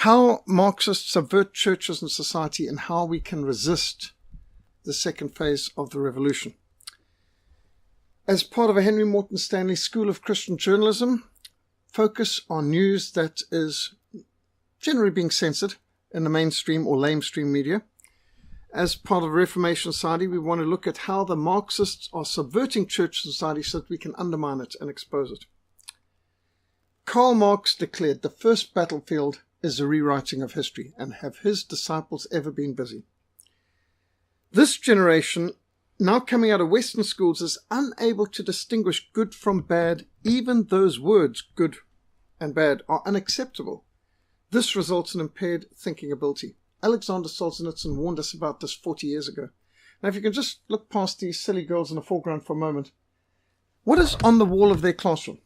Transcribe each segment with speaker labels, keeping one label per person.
Speaker 1: how Marxists subvert churches and society, and how we can resist the second phase of the revolution. As part of a Henry Morton Stanley School of Christian Journalism, focus on news that is generally being censored in the mainstream or lamestream media. As part of the Reformation Society, we want to look at how the Marxists are subverting church society so that we can undermine it and expose it. Karl Marx declared the first battlefield is the rewriting of history, and have his disciples ever been busy? This generation, now coming out of Western schools, is unable to distinguish good from bad. Even those words, good and bad, are unacceptable. This results in impaired thinking ability. Alexander Solzhenitsyn warned us about this 40 years ago. Now, if you can just look past these silly girls in the foreground for a moment. What is on the wall of their classroom?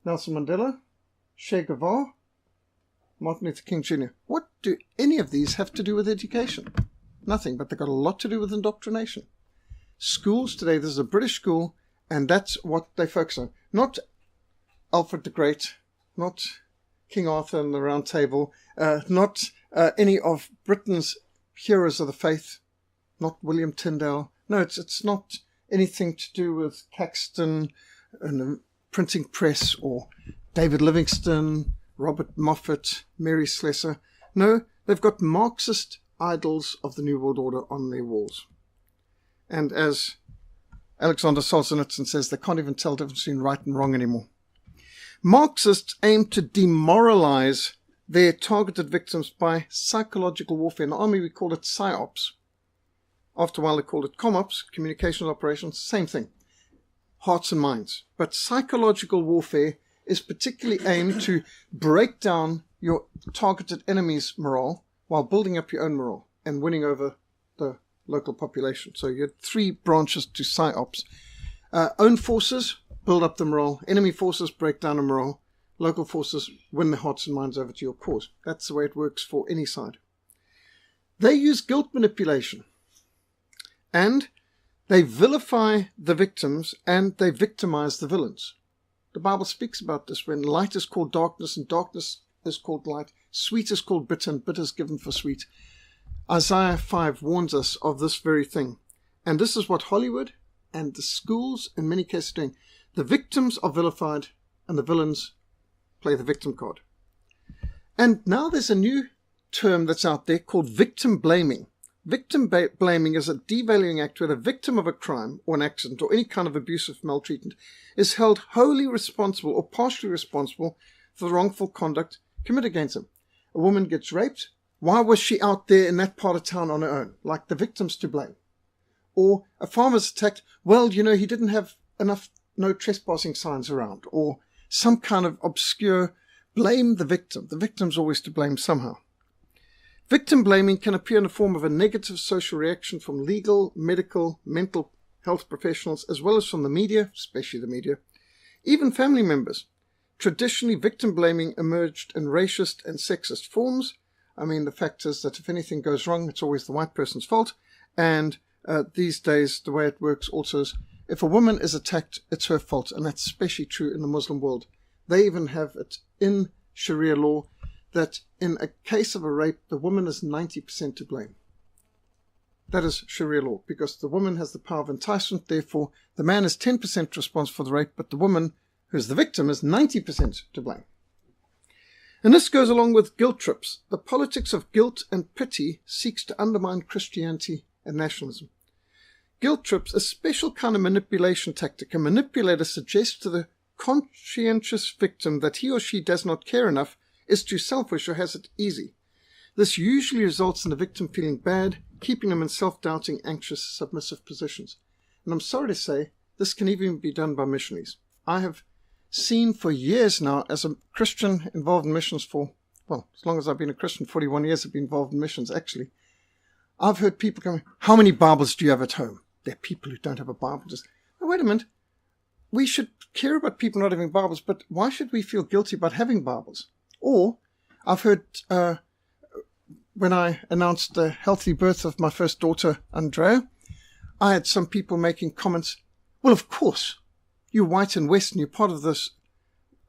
Speaker 1: Nelson Mandela, Che Guevara, Martin Luther King Jr. What do any of these have to do with education? Nothing, but they've got a lot to do with indoctrination. Schools today, this is a British school, and that's what they focus on. Not Alfred the Great, not King Arthur and the Round Table, not any of Britain's heroes of the faith, not William Tyndale. No, it's not anything to do with Caxton and the printing press or David Livingstone, Robert Moffat, Mary Slessor. No, they've got Marxist idols of the New World Order on their walls. And as Alexander Solzhenitsyn says, they can't even tell the difference between right and wrong anymore. Marxists aim to demoralize their targeted victims by psychological warfare. In the army, we call it PSYOPs. After a while, they called it COMOPs, communications operations, same thing. Hearts and minds. But psychological warfare is particularly aimed to break down your targeted enemy's morale while building up your own morale and winning over the local population. So you had three branches to PSYOPs. Own forces build up the morale. Enemy forces break down the morale. Local forces win the hearts and minds over to your cause. That's the way it works for any side. They use guilt manipulation. And they vilify the victims and they victimize the villains. The Bible speaks about this when light is called darkness and darkness is called light. Sweet is called bitter and bitter is given for sweet. Isaiah 5 warns us of this very thing. And this is what Hollywood and the schools in many cases are doing. The victims are vilified and the villains play the victim card. And now there's a new term that's out there called victim blaming. Victim blaming is a devaluing act where the victim of a crime or an accident or any kind of abusive maltreatment is held wholly responsible or partially responsible for the wrongful conduct committed against them. A woman gets raped. Why was she out there in that part of town on her own? Like the victim's to blame. Or a farmer's attacked. Well, he didn't have enough no trespassing signs around. Or some kind of obscure blame the victim. The victim's always to blame somehow. Victim blaming can appear in the form of a negative social reaction from legal, medical, mental health professionals, as well as from the media, especially the media, even family members. Traditionally, victim blaming emerged in racist and sexist forms. I mean, the fact is that if anything goes wrong, it's always the white person's fault. And these days, the way it works also is if a woman is attacked, it's her fault. And that's especially true in the Muslim world. They even have it in Sharia law that in a case of a rape, the woman is 90% to blame. That is Sharia law, because the woman has the power of enticement. Therefore, the man is 10% responsible for the rape, but the woman, who is the victim, is 90% to blame. And this goes along with guilt trips. The politics of guilt and pity seeks to undermine Christianity and nationalism. Guilt trips, a special kind of manipulation tactic. A manipulator suggests to the conscientious victim that he or she does not care enough, is too selfish, or has it easy. This usually results in the victim feeling bad, keeping them in self-doubting, anxious, submissive positions. And I'm sorry to say, this can even be done by missionaries. I have seen for years now, as a Christian involved in missions for, as long as I've been a Christian, 41 years I've been involved in missions actually, I've heard people going, how many Bibles do you have at home? There are people who don't have a Bible. Just, oh, wait a minute. We should care about people not having Bibles, but why should we feel guilty about having Bibles? Or, I've heard, when I announced the healthy birth of my first daughter, Andrea, I had some people making comments, well, of course, you're white and Western, you're part of this,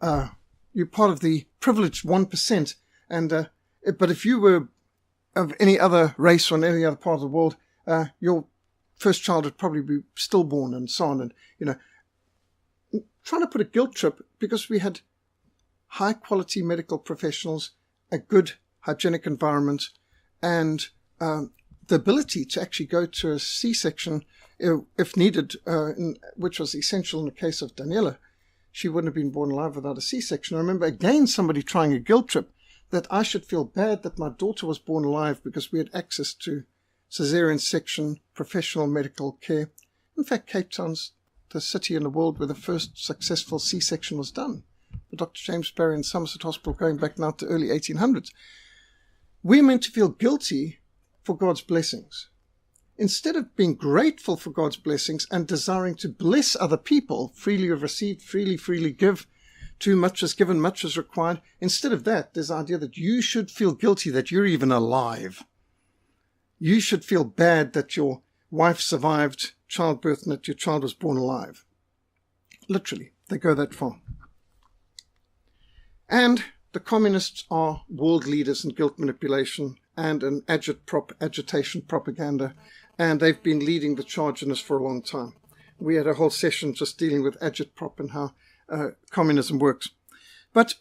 Speaker 1: you're part of the privileged 1%, And but if you were of any other race or in any other part of the world, your first child would probably be stillborn and so on. And, trying to put a guilt trip, because we had high quality medical professionals, a good hygienic environment, and the ability to actually go to a C-section if needed, which was essential in the case of Daniela. She wouldn't have been born alive without a C-section. I remember again somebody trying a guilt trip that I should feel bad that my daughter was born alive because we had access to cesarean section, professional medical care. In fact, Cape Town's the city in the world where the first successful C-section was done. The Dr. James Barry in Somerset Hospital, going back now to early 1800s. We're meant to feel guilty for God's blessings. Instead of being grateful for God's blessings and desiring to bless other people, freely have received, freely give, too much is given, much is required. Instead of that, there's the idea that you should feel guilty that you're even alive. You should feel bad that your wife survived childbirth and that your child was born alive. Literally, they go that far. And the communists are world leaders in guilt manipulation and in agitation propaganda, and they've been leading the charge in this for a long time. We had a whole session just dealing with agitprop and how communism works. But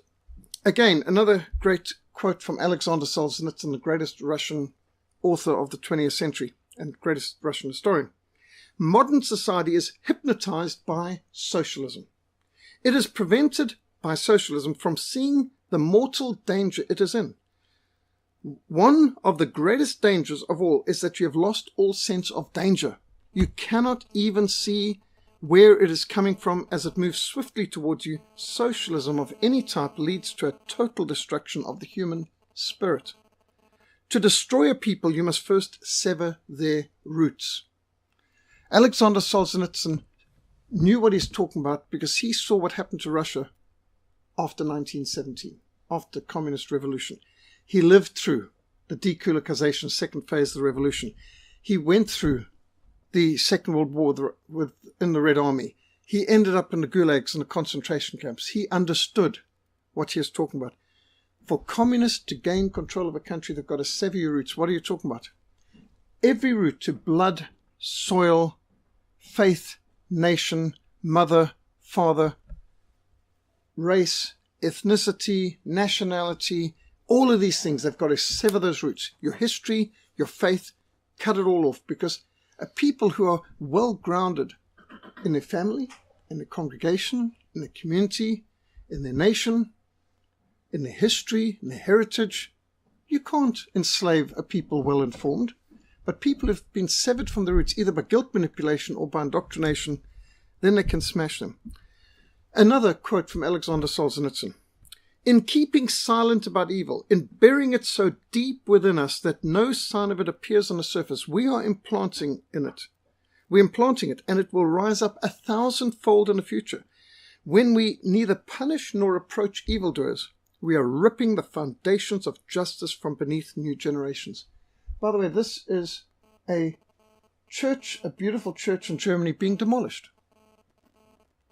Speaker 1: again, another great quote from Alexander Solzhenitsyn, the greatest Russian author of the 20th century and greatest Russian historian. Modern society is hypnotized by socialism. It is prevented by socialism from seeing the mortal danger it is in. One of the greatest dangers of all is that you have lost all sense of danger. You cannot even see where it is coming from as it moves swiftly towards you. Socialism of any type leads to a total destruction of the human spirit. To destroy a people, you must first sever their roots. Alexander Solzhenitsyn knew what he's talking about because he saw what happened to Russia after 1917, after the Communist Revolution. He lived through the dekulakization, second phase of the revolution. He went through the Second World War in the Red Army. He ended up in the gulags and the concentration camps. He understood what he was talking about. For communists to gain control of a country, they've got to sever your roots. What are you talking about? Every root to blood, soil, faith, nation, mother, father, race, ethnicity, nationality, all of these things, they've got to sever those roots. Your history, your faith, cut it all off, because a people who are well grounded in their family, in their congregation, in their community, in their nation, in their history, in their heritage, you can't enslave a people well informed. But people who've been severed from the roots, either by guilt manipulation or by indoctrination, then they can smash them. Another quote from Alexander Solzhenitsyn. In keeping silent about evil, in burying it so deep within us that no sign of it appears on the surface, we are implanting it, and it will rise up 1,000-fold in the future. When we neither punish nor reproach evildoers, we are ripping the foundations of justice from beneath new generations. By the way, this is a church, a beautiful church in Germany being demolished.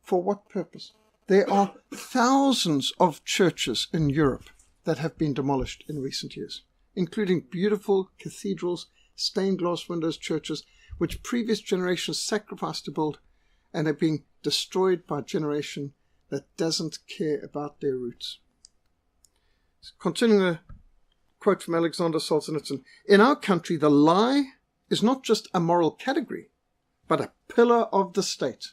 Speaker 1: For what purpose? There are thousands of churches in Europe that have been demolished in recent years, including beautiful cathedrals, stained glass windows churches, which previous generations sacrificed to build, and are being destroyed by a generation that doesn't care about their roots. Continuing the quote from Alexander Solzhenitsyn, in our country, the lie is not just a moral category, but a pillar of the state.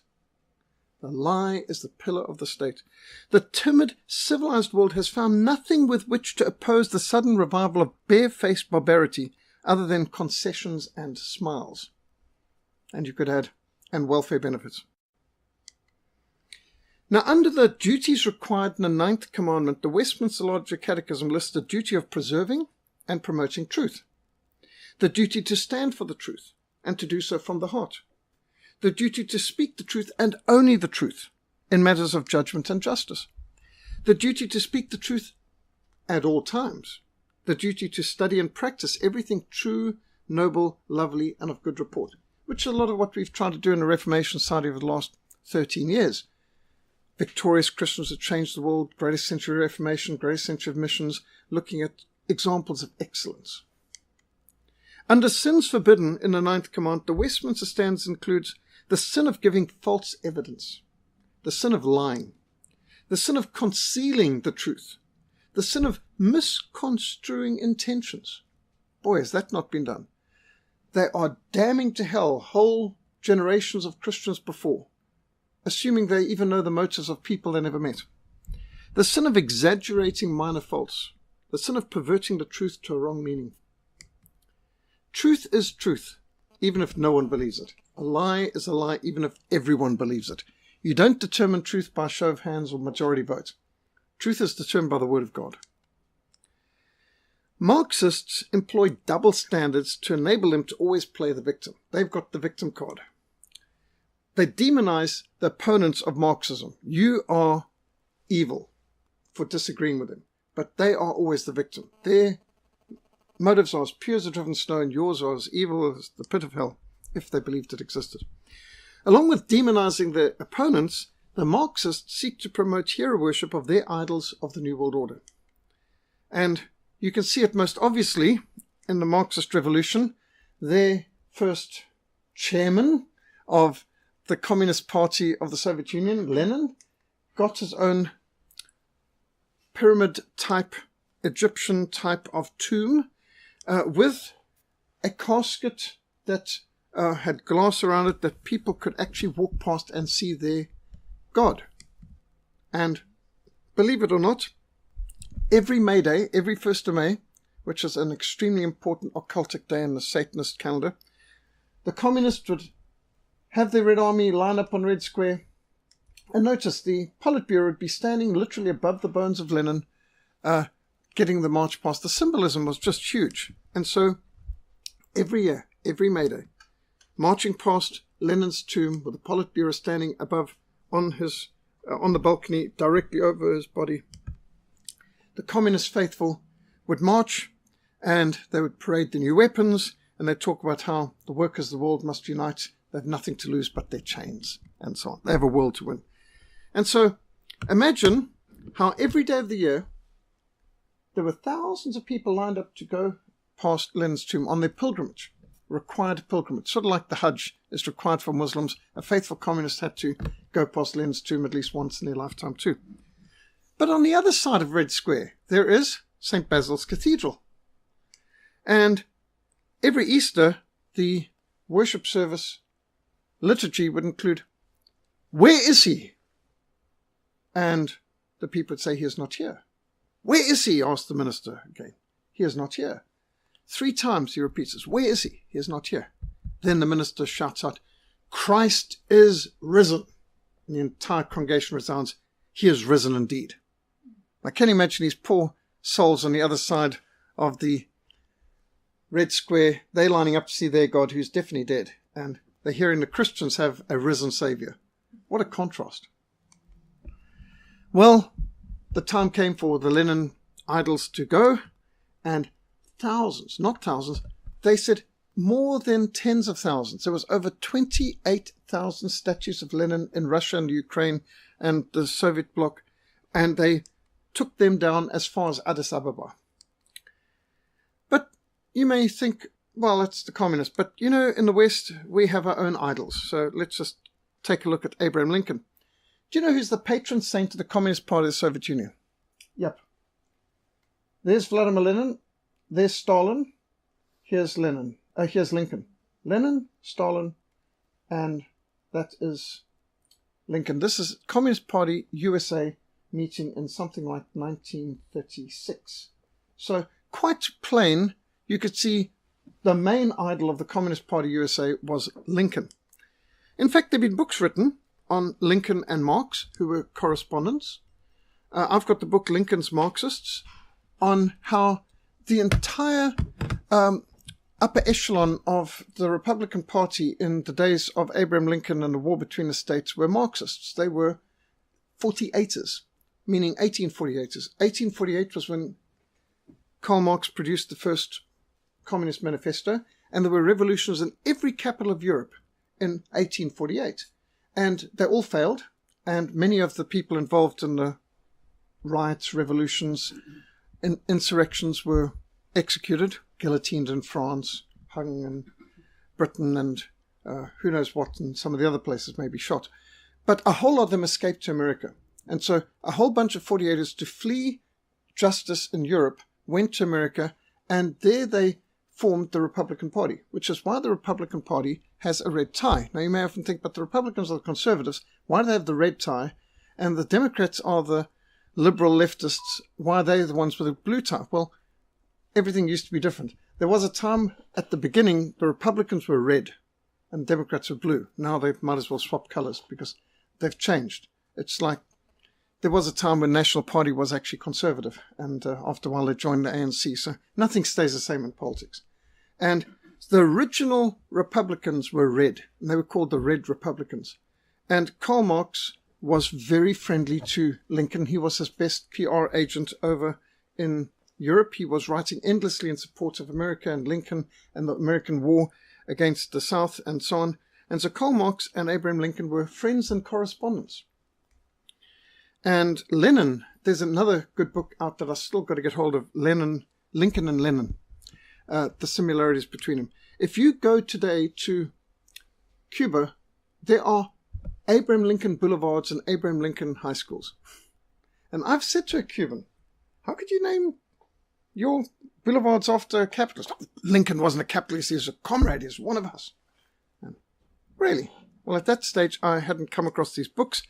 Speaker 1: The lie is the pillar of the state. The timid, civilized world has found nothing with which to oppose the sudden revival of barefaced barbarity other than concessions and smiles. And you could add, and welfare benefits. Now, under the duties required in the 9th commandment, the Westminster Larger Catechism lists the duty of preserving and promoting truth, the duty to stand for the truth and to do so from the heart, the duty to speak the truth and only the truth in matters of judgment and justice, the duty to speak the truth at all times, the duty to study and practice everything true, noble, lovely, and of good report, which is a lot of what we've tried to do in the Reformation Society over the last 13 years. victorious Christians who changed the world, greatest century of Reformation, greatest century of missions, looking at examples of excellence. Under sins forbidden in the 9th command, the Westminster Standards includes the sin of giving false evidence, the sin of lying, the sin of concealing the truth, the sin of misconstruing intentions. Boy, has that not been done. They are damning to hell whole generations of Christians before, assuming they even know the motives of people they never met. The sin of exaggerating minor faults, the sin of perverting the truth to a wrong meaning. Truth is truth, even if no one believes it. A lie is a lie, even if everyone believes it. You don't determine truth by show of hands or majority vote. Truth is determined by the Word of God. Marxists employ double standards to enable them to always play the victim. They've got the victim card. They demonize the opponents of Marxism. You are evil for disagreeing with them, but they are always the victim. Their motives are as pure as the driven snow, and yours are as evil as the pit of hell, if they believed it existed. Along with demonizing their opponents, the Marxists seek to promote hero worship of their idols of the New World Order. And you can see it most obviously in the Marxist revolution. Their first chairman of the Communist Party of the Soviet Union, Lenin, got his own pyramid-type, Egyptian type of tomb with a casket that had glass around it that people could actually walk past and see their God. And believe it or not, every May Day, every 1st of May, which is an extremely important occultic day in the Satanist calendar, the communists would have their Red Army line up on Red Square, and notice the Politburo would be standing literally above the bones of Lenin, getting the march past. The symbolism was just huge. And so every year, every May Day, marching past Lenin's tomb with the Politburo standing above on the balcony directly over his body, the communist faithful would march and they would parade the new weapons, and they'd talk about how the workers of the world must unite. They have nothing to lose but their chains, and so on. They have a world to win. And so imagine how every day of the year there were thousands of people lined up to go past Lenin's tomb on their pilgrimage, required pilgrimage, sort of like the Hajj is required for Muslims. A faithful communist had to go past Lenin's tomb at least once in their lifetime too. But on the other side of Red Square, there is St. Basil's Cathedral. And every Easter, the worship service liturgy would include, "Where is he?" And the people would say, "He is not here." "Where is he?" asked the minister again. "He is not here." 3 times he repeats this, "Where is he?" "He is not here." Then the minister shouts out, "Christ is risen." And the entire congregation resounds, "He is risen indeed." I can imagine these poor souls on the other side of the Red Square, they lining up to see their God who's definitely dead, and they're hearing the Christians have a risen Savior. What a contrast. Well, the time came for the Lenin idols to go, and thousands, not thousands, they said more than tens of thousands. There was over 28,000 statues of Lenin in Russia and Ukraine and the Soviet bloc, and they took them down as far as Addis Ababa. But you may think, well, it's the communists. But, you know, in the West, we have our own idols. So let's just take a look at Abraham Lincoln. Do you know who's the patron saint of the Communist Party of the Soviet Union? Yep. There's Vladimir Lenin. There's Stalin. Here's Lenin. Here's Lincoln. Lenin, Stalin, and that is Lincoln. This is Communist Party USA meeting in something like 1936. So quite plain, you could see the main idol of the Communist Party USA was Lincoln. In fact, there have been books written on Lincoln and Marx, who were correspondents. I've got the book Lincoln's Marxists, on how the entire upper echelon of the Republican Party in the days of Abraham Lincoln and the war between the states were Marxists. They were 48ers, meaning 1848ers. 1848 was when Karl Marx produced the first Communist Manifesto, and there were revolutions in every capital of Europe in 1848. And they all failed, and many of the people involved in the riots, revolutions, and insurrections were executed, guillotined in France, hung in Britain, and who knows what, and some of the other places may be shot. But a whole lot of them escaped to America. And so a whole bunch of 48ers, to flee justice in Europe, went to America, and there they formed the Republican Party, which is why the Republican Party has a red tie. Now, you may often think, but the Republicans are the conservatives. Why do they have the red tie? And the Democrats are the liberal leftists. Why are they the ones with the blue tie? Well, everything used to be different. There was a time at the beginning the Republicans were red and Democrats were blue. Now they might as well swap colors because they've changed. It's like there was a time when National Party was actually conservative, and after a while they joined the ANC. So nothing stays the same in politics. And the original Republicans were red, and they were called the Red Republicans. And Karl Marx was very friendly to Lincoln. He was his best PR agent over in Europe. He was writing endlessly in support of America and Lincoln and the American war against the South and so on. And so Karl Marx and Abraham Lincoln were friends and correspondents. And Lenin, there's another good book out that I still got to get hold of, Lincoln and Lenin, the similarities between them. If you go today to Cuba, there are Abraham Lincoln Boulevards and Abraham Lincoln high schools. And I've said to a Cuban, how could you name your boulevards after a capitalist? Lincoln wasn't a capitalist, he was a comrade, he was one of us. And really? Well, at that stage, I hadn't come across these books.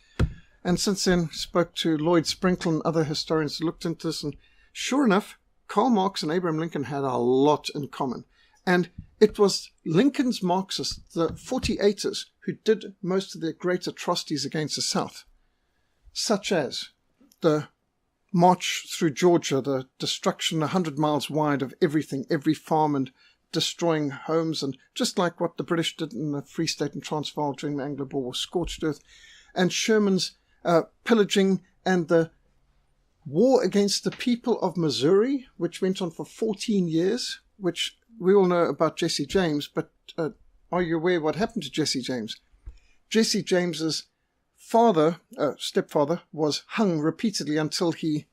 Speaker 1: And since then, spoke to Lloyd Sprinkle and other historians who looked into this. And sure enough, Karl Marx and Abraham Lincoln had a lot in common. And it was Lincoln's Marxists, the 48ers, who did most of their great atrocities against the South, such as the march through Georgia, the destruction 100 miles wide of everything, every farm, and destroying homes, and just like what the British did in the Free State and Transvaal during the Anglo-Boer War, scorched earth, and Sherman's pillaging, and the war against the people of Missouri, which went on for 14 years, which we all know about Jesse James, but are you aware what happened to Jesse James? Jesse James's stepfather, was hung repeatedly until he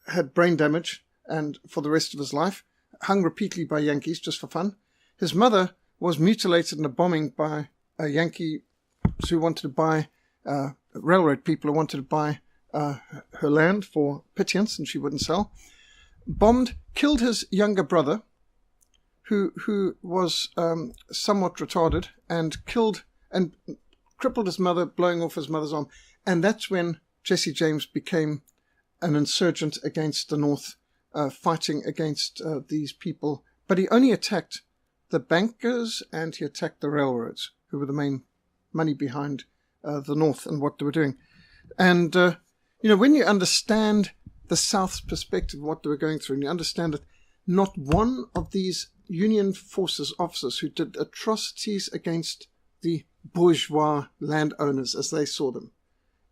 Speaker 1: had brain damage and for the rest of his life, hung repeatedly by Yankees just for fun. His mother was mutilated in a bombing by a Yankee who wanted to buy railroad people who wanted to buy her land for pittance, and she wouldn't sell. Bombed, killed his younger brother, who was somewhat retarded, and killed and crippled his mother, blowing off his mother's arm. And that's when Jesse James became an insurgent against the North, fighting against these people. But he only attacked the bankers and he attacked the railroads, who were the main money behind the North and what they were doing. And, when you understand the South's perspective of what they were going through, and you understand that not one of these Union forces officers who did atrocities against the bourgeois landowners, as they saw them,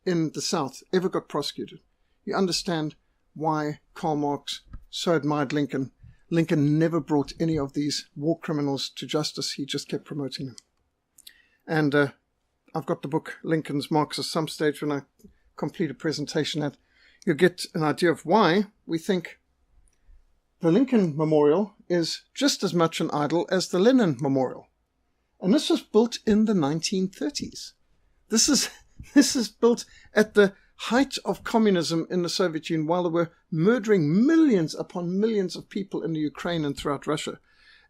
Speaker 1: in the South ever got prosecuted. You understand why Karl Marx so admired Lincoln. Lincoln never brought any of these war criminals to justice. He just kept promoting them. And I've got the book Lincoln's Marxists. Some stage when I complete a presentation that you'll get an idea of why we think the Lincoln Memorial is just as much an idol as the Lenin Memorial. And this was built in the 1930s. This is built at the height of communism in the Soviet Union, while they were murdering millions upon millions of people in the Ukraine and throughout Russia.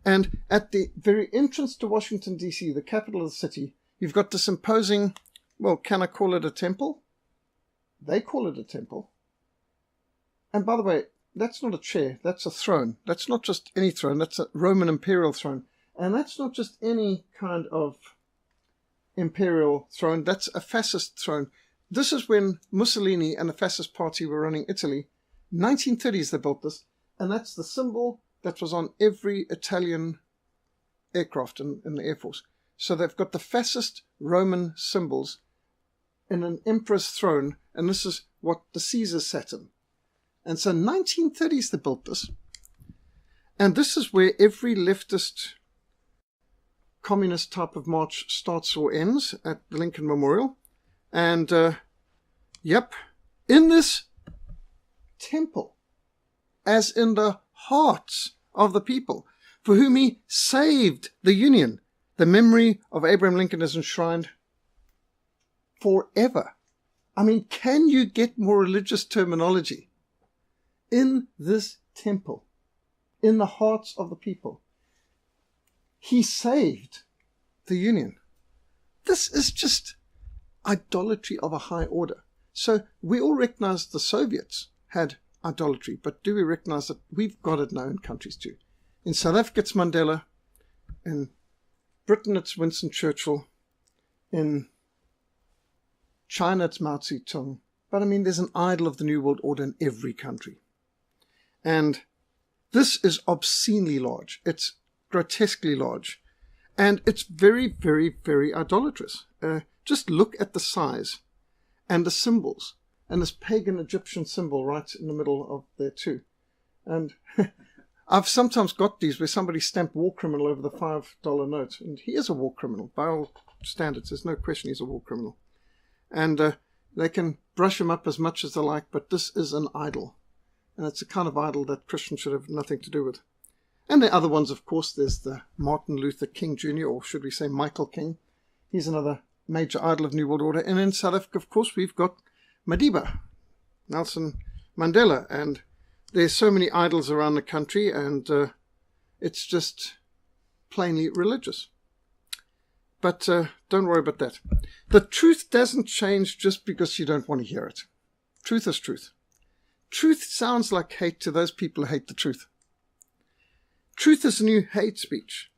Speaker 1: And at the very entrance to Washington, D.C., the capital of the city, you've got this imposing, well, can I call it a temple? They call it a temple. And by the way, that's not a chair, that's a throne. That's not just any throne, that's a Roman imperial throne. And that's not just any kind of imperial throne, that's a fascist throne. This is when Mussolini and the fascist party were running Italy. 1930s they built this, and that's the symbol that was on every Italian aircraft in the Air Force. So they've got the fascist Roman symbols in an emperor's throne, and this is what the Caesars sat in. And so 1930s they built this. And this is where every leftist communist type of march starts or ends, at the Lincoln Memorial. And, yep, in this temple, as in the hearts of the people, for whom he saved the Union, the memory of Abraham Lincoln is enshrined forever. I mean, can you get more religious terminology? In this temple, in the hearts of the people, he saved the Union. This is just idolatry of a high order. So we all recognize the Soviets had idolatry, but do we recognize that we've got it now in countries too? In South Africa, it's Mandela. In Britain, it's Winston Churchill. In China, it's Mao Zedong. But I mean, there's an idol of the New World Order in every country. And this is obscenely large. It's grotesquely large. And it's very, very, very idolatrous. Just look at the size and the symbols. And this pagan Egyptian symbol right in the middle of there too. And I've sometimes got these where somebody stamped war criminal over the $5 note. And he is a war criminal. By all standards, there's no question he's a war criminal. And they can brush him up as much as they like, but this is an idol. And it's a kind of idol that Christians should have nothing to do with. And the other ones, of course, there's the Martin Luther King Jr., or should we say Michael King. He's another major idol of New World Order. And in South Africa, of course, we've got Madiba, Nelson Mandela. And there's so many idols around the country, and it's just plainly religious. But don't worry about that. The truth doesn't change just because you don't want to hear it. Truth is truth. Truth sounds like hate to those people who hate the truth. Truth is the new hate speech.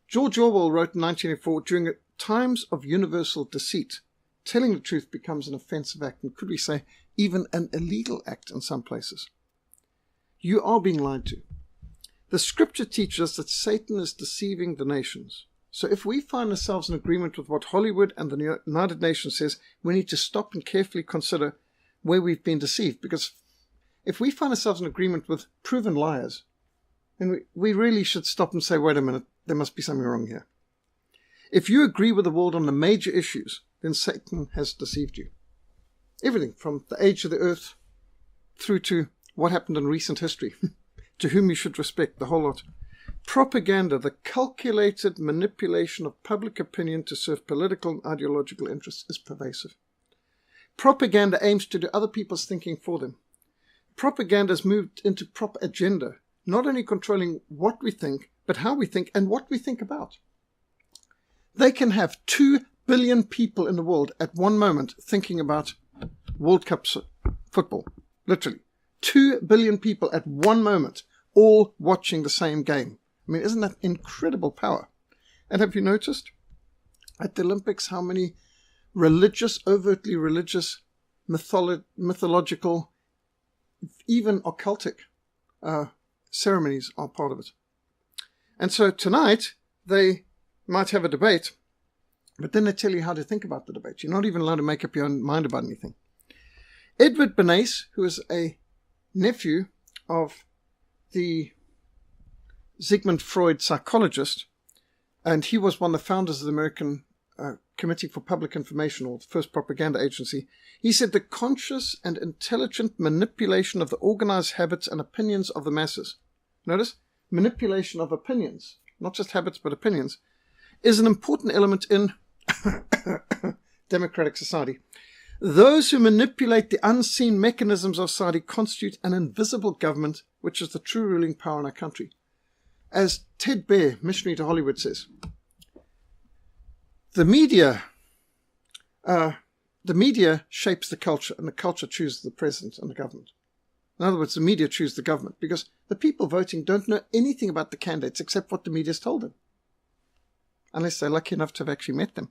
Speaker 1: George Orwell wrote in 1984, during times of universal deceit, telling the truth becomes an offensive act, and could we say even an illegal act in some places. You are being lied to. The scripture teaches us that Satan is deceiving the nations. So if we find ourselves in agreement with what Hollywood and the United Nations says, we need to stop and carefully consider where we've been deceived. Because if we find ourselves in agreement with proven liars, then we really should stop and say, wait a minute, there must be something wrong here. If you agree with the world on the major issues, then Satan has deceived you. Everything from the age of the earth through to what happened in recent history, to whom you should respect, the whole lot. Propaganda, the calculated manipulation of public opinion to serve political and ideological interests, is pervasive. Propaganda aims to do other people's thinking for them. Propaganda has moved into proper agenda, not only controlling what we think, but how we think and what we think about. They can have 2 billion people in the world at one moment thinking about World Cup football. Literally. 2 billion people at one moment, all watching the same game. I mean, isn't that incredible power? And have you noticed at the Olympics how many religious, overtly religious, mythological, even occultic ceremonies are part of it? And so tonight they might have a debate, but then they tell you how to think about the debate. You're not even allowed to make up your own mind about anything. Edward Bernays, who is a nephew of the Sigmund Freud psychologist, and he was one of the founders of the American Committee for Public Information, or the first propaganda agency. He said the conscious and intelligent manipulation of the organized habits and opinions of the masses. Notice, manipulation of opinions, not just habits but opinions, is an important element in democratic society. Those who manipulate the unseen mechanisms of society constitute an invisible government, which is the true ruling power in our country. As Ted Baer, missionary to Hollywood, says, the media shapes the culture, and the culture chooses the president and the government. In other words, the media choose the government, because the people voting don't know anything about the candidates except what the media's told them, unless they're lucky enough to have actually met them.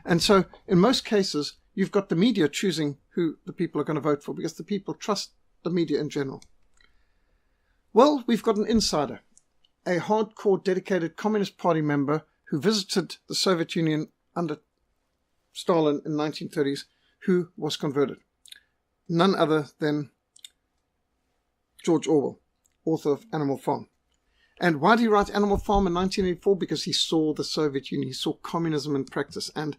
Speaker 1: And so, in most cases, you've got the media choosing who the people are going to vote for, because the people trust the media in general. Well, we've got an insider, a hardcore, dedicated Communist Party member who visited the Soviet Union under Stalin in the 1930s, who was converted. None other than George Orwell, author of Animal Farm. And why did he write Animal Farm in 1984? Because he saw the Soviet Union, he saw communism in practice. And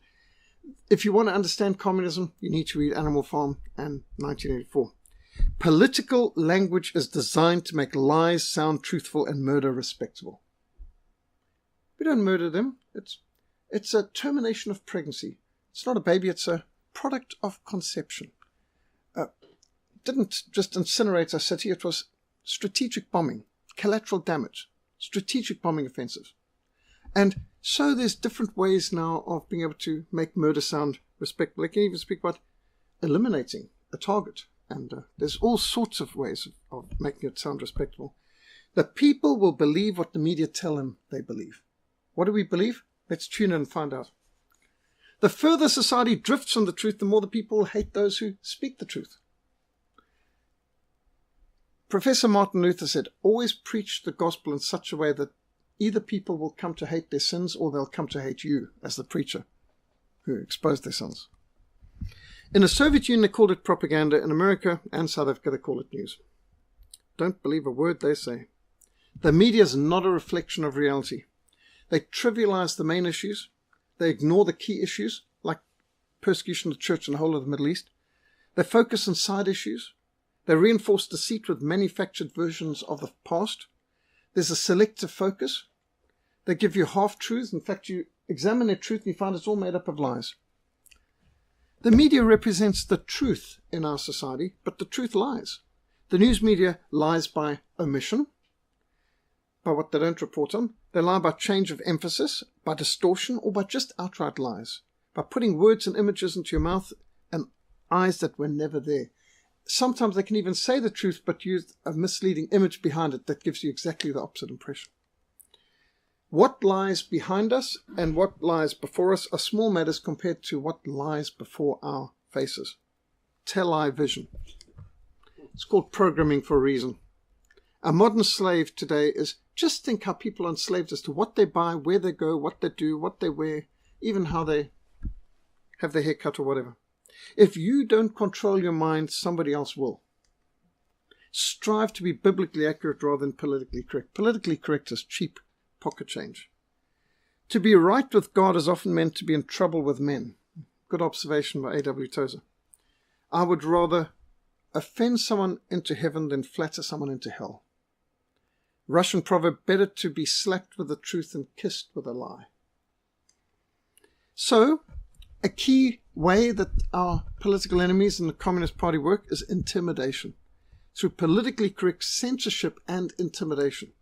Speaker 1: if you want to understand communism, you need to read Animal Farm and 1984. Political language is designed to make lies sound truthful and murder respectable. We don't murder them. It's a termination of pregnancy. It's not a baby, it's a product of conception. Didn't just incinerate our city, it was strategic bombing, collateral damage, strategic bombing offensive. And so there's different ways now of being able to make murder sound respectable. I can even speak about eliminating a target. And there's all sorts of ways of making it sound respectable. The people will believe what the media tell them they believe. What do we believe? Let's tune in and find out. The further society drifts from the truth, the more the people will hate those who speak the truth. Professor Martin Luther said, always preach the gospel in such a way that either people will come to hate their sins or they'll come to hate you as the preacher who exposed their sins. In the Soviet Union, they called it propaganda. In America and South Africa, they call it news. Don't believe a word they say. The media is not a reflection of reality. They trivialize the main issues. They ignore the key issues, like persecution of the church in the whole of the Middle East. They focus on side issues. They reinforce deceit with manufactured versions of the past. There's a selective focus. They give you half-truths. In fact, you examine their truth and you find it's all made up of lies. The media represents the truth in our society, but the truth lies. The news media lies by omission, by what they don't report on. They lie by change of emphasis, by distortion, or by just outright lies, by putting words and images into your mouth and eyes that were never there. Sometimes they can even say the truth, but use a misleading image behind it that gives you exactly the opposite impression. What lies behind us and what lies before us are small matters compared to what lies before our faces. Tell-eye vision. It's called programming for a reason. A modern slave today is, just think how people are enslaved as to what they buy, where they go, what they do, what they wear, even how they have their hair cut or whatever. If you don't control your mind, somebody else will. Strive to be biblically accurate rather than politically correct. Politically correct is cheap pocket change. To be right with God is often meant to be in trouble with men. Good observation by A.W. Tozer. I would rather offend someone into heaven than flatter someone into hell. Russian proverb, better to be slapped with the truth than kissed with a lie. So, a key way that our political enemies in the Communist Party work is intimidation, through politically correct censorship and intimidation.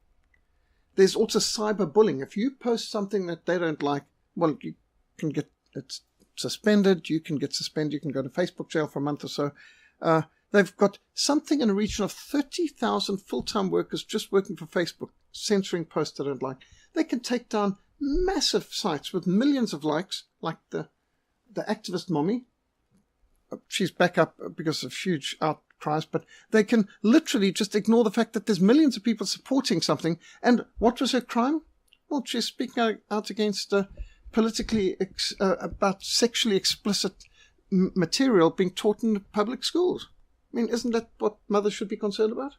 Speaker 1: There's also cyberbullying. If you post something that they don't like, well, you can get it suspended, you can get suspended, you can go to Facebook jail for a month or so. They've got something in a region of 30,000 full-time workers just working for Facebook, censoring posts they don't like. They can take down massive sites with millions of likes, like the activist mommy. She's back up because of huge outcries, but they can literally just ignore the fact that there's millions of people supporting something. And what was her crime? Well, she's speaking out against politically about sexually explicit material being taught in public schools. I mean, isn't that what mothers should be concerned about?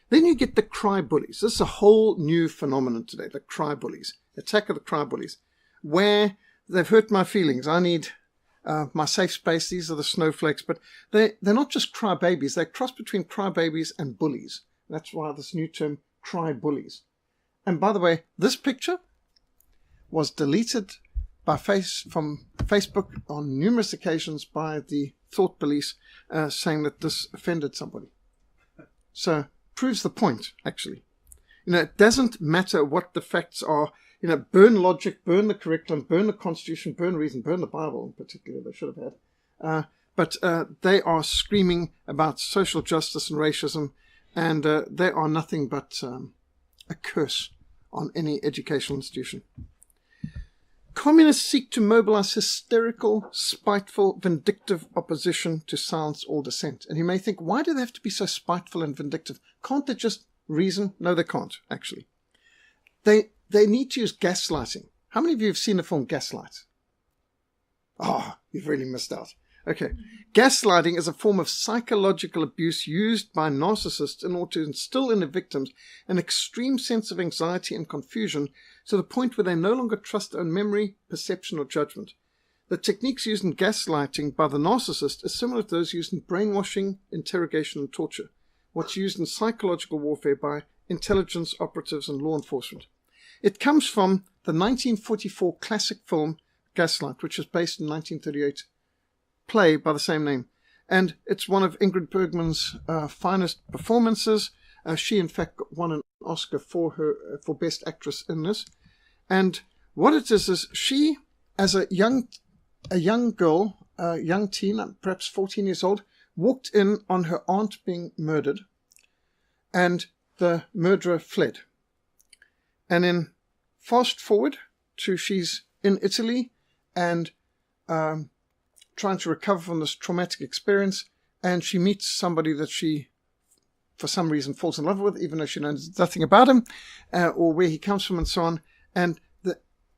Speaker 1: Then you get the cry bullies. This is a whole new phenomenon today, the cry bullies, attack of the cry bullies, where they've hurt my feelings. I need my safe space. These are the snowflakes. But they're not just cry babies. They cross between cry babies and bullies. That's why this new term, cry bullies. And by the way, this picture was deleted from Facebook on numerous occasions by the thought police, saying that this offended somebody. So, proves the point, actually. It doesn't matter what the facts are. Burn logic, burn the curriculum, burn the Constitution, burn reason, burn the Bible in particular, they should have had. But they are screaming about social justice and racism, and they are nothing but a curse on any educational institution. Communists seek to mobilize hysterical, spiteful, vindictive opposition to silence all dissent. And you may think, why do they have to be so spiteful and vindictive? Can't they just reason? No, they can't, actually. They need to use gaslighting. How many of you have seen the film Gaslight? Oh, you've really missed out. Okay. Gaslighting is a form of psychological abuse used by narcissists in order to instill in the victims an extreme sense of anxiety and confusion to the point where they no longer trust their own memory, perception, or judgment. the techniques used in gaslighting by the narcissist is similar to those used in brainwashing, interrogation, and torture. What's used in psychological warfare by intelligence operatives and law enforcement. It comes from the 1944 classic film Gaslight, which is based in 1938 play by the same name. And it's one of Ingrid Bergman's finest performances. She, in fact, won an Oscar for Best Actress in this. And what it is she, as a young girl, a young teen, perhaps 14 years old, walked in on her aunt being murdered, and the murderer fled. And then fast forward to she's in Italy and trying to recover from this traumatic experience, and she meets somebody that she, for some reason, falls in love with, even though she knows nothing about him or where he comes from and so on. And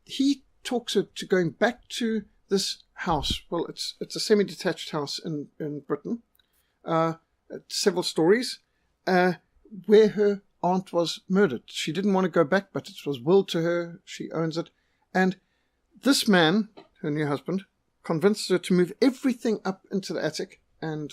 Speaker 1: he talks her to going back to this house. Well, it's a semi-detached house in Britain, several stories, where her aunt was murdered. She didn't want to go back, but it was willed to her. She owns it. And this man, her new husband, convinced her to move everything up into the attic. And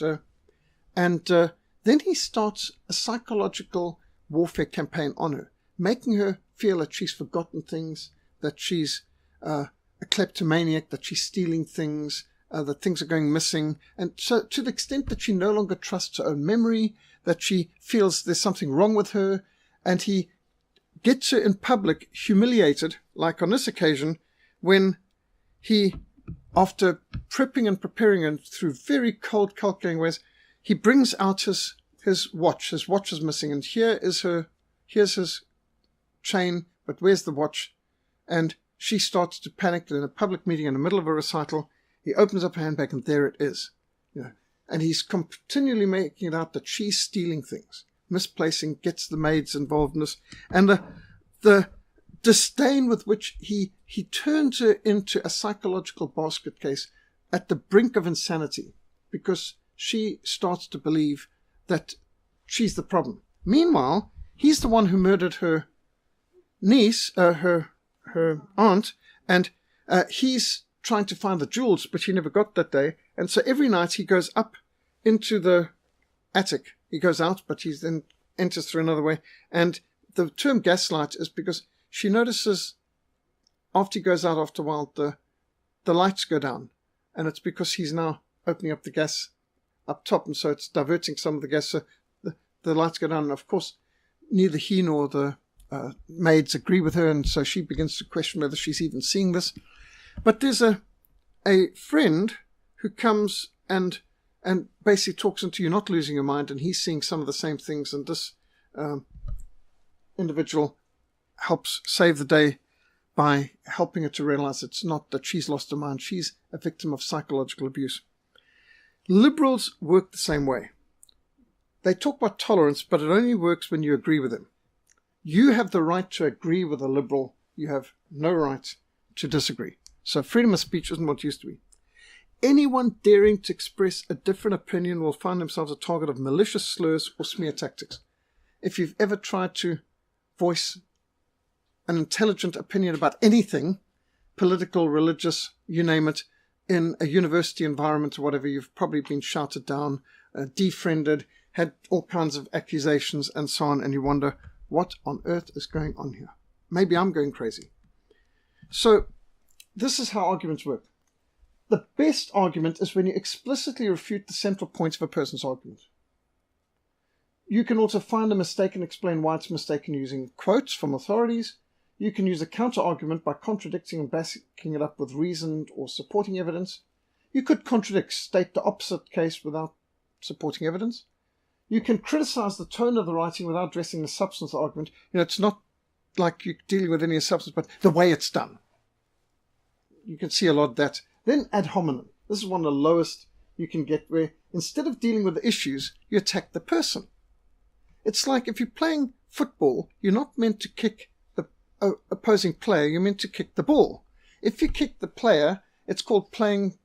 Speaker 1: then he starts a psychological warfare campaign on her, making her feel that she's forgotten things, that she's a kleptomaniac, that she's stealing things, that things are going missing. And so to the extent that she no longer trusts her own memory, that she feels there's something wrong with her, and he gets her in public humiliated, like on this occasion, when he, after prepping and preparing her through very cold, calculating ways, he brings out his watch. His watch is missing, and here's his chain, but where's the watch? And she starts to panic in a public meeting in the middle of a recital. He opens up her handbag, and there it is. And he's continually making it out that she's stealing things, misplacing, gets the maids involved in this. And the disdain with which he turns her into a psychological basket case at the brink of insanity, because she starts to believe that she's the problem. Meanwhile, he's the one who murdered her niece, her aunt, and he's trying to find the jewels, but he never got that day. And so every night he goes up into the attic. He goes out, but he then enters through another way. And the term gaslight is because she notices after he goes out after a while, the lights go down. And it's because he's now opening up the gas up top. And so it's diverting some of the gas. So the lights go down. And of course, neither he nor the maids agree with her. And so she begins to question whether she's even seeing this. But there's a friend who comes and basically talks into you not losing your mind, and he's seeing some of the same things, and this individual helps save the day by helping her to realize it's not that she's lost her mind, she's a victim of psychological abuse. Liberals work the same way. They talk about tolerance, but it only works when you agree with them. You have the right to agree with a liberal. You have no right to disagree. So freedom of speech isn't what it used to be. Anyone daring to express a different opinion will find themselves a target of malicious slurs or smear tactics. If you've ever tried to voice an intelligent opinion about anything, political, religious, you name it, in a university environment or whatever, you've probably been shouted down, defriended, had all kinds of accusations and so on, and you wonder, what on earth is going on here? Maybe I'm going crazy. So, this is how arguments work. The best argument is when you explicitly refute the central points of a person's argument. You can also find a mistake and explain why it's mistaken using quotes from authorities. You can use a counter-argument by contradicting and backing it up with reasoned or supporting evidence. You could contradict, state the opposite case without supporting evidence. You can criticize the tone of the writing without addressing the substance of the argument. It's not like you're dealing with any substance, but the way it's done. You can see a lot of that. Then ad hominem. This is one of the lowest you can get, where instead of dealing with the issues, you attack the person. It's like if you're playing football, you're not meant to kick the opposing player, you're meant to kick the ball. If you kick the player, it's called playing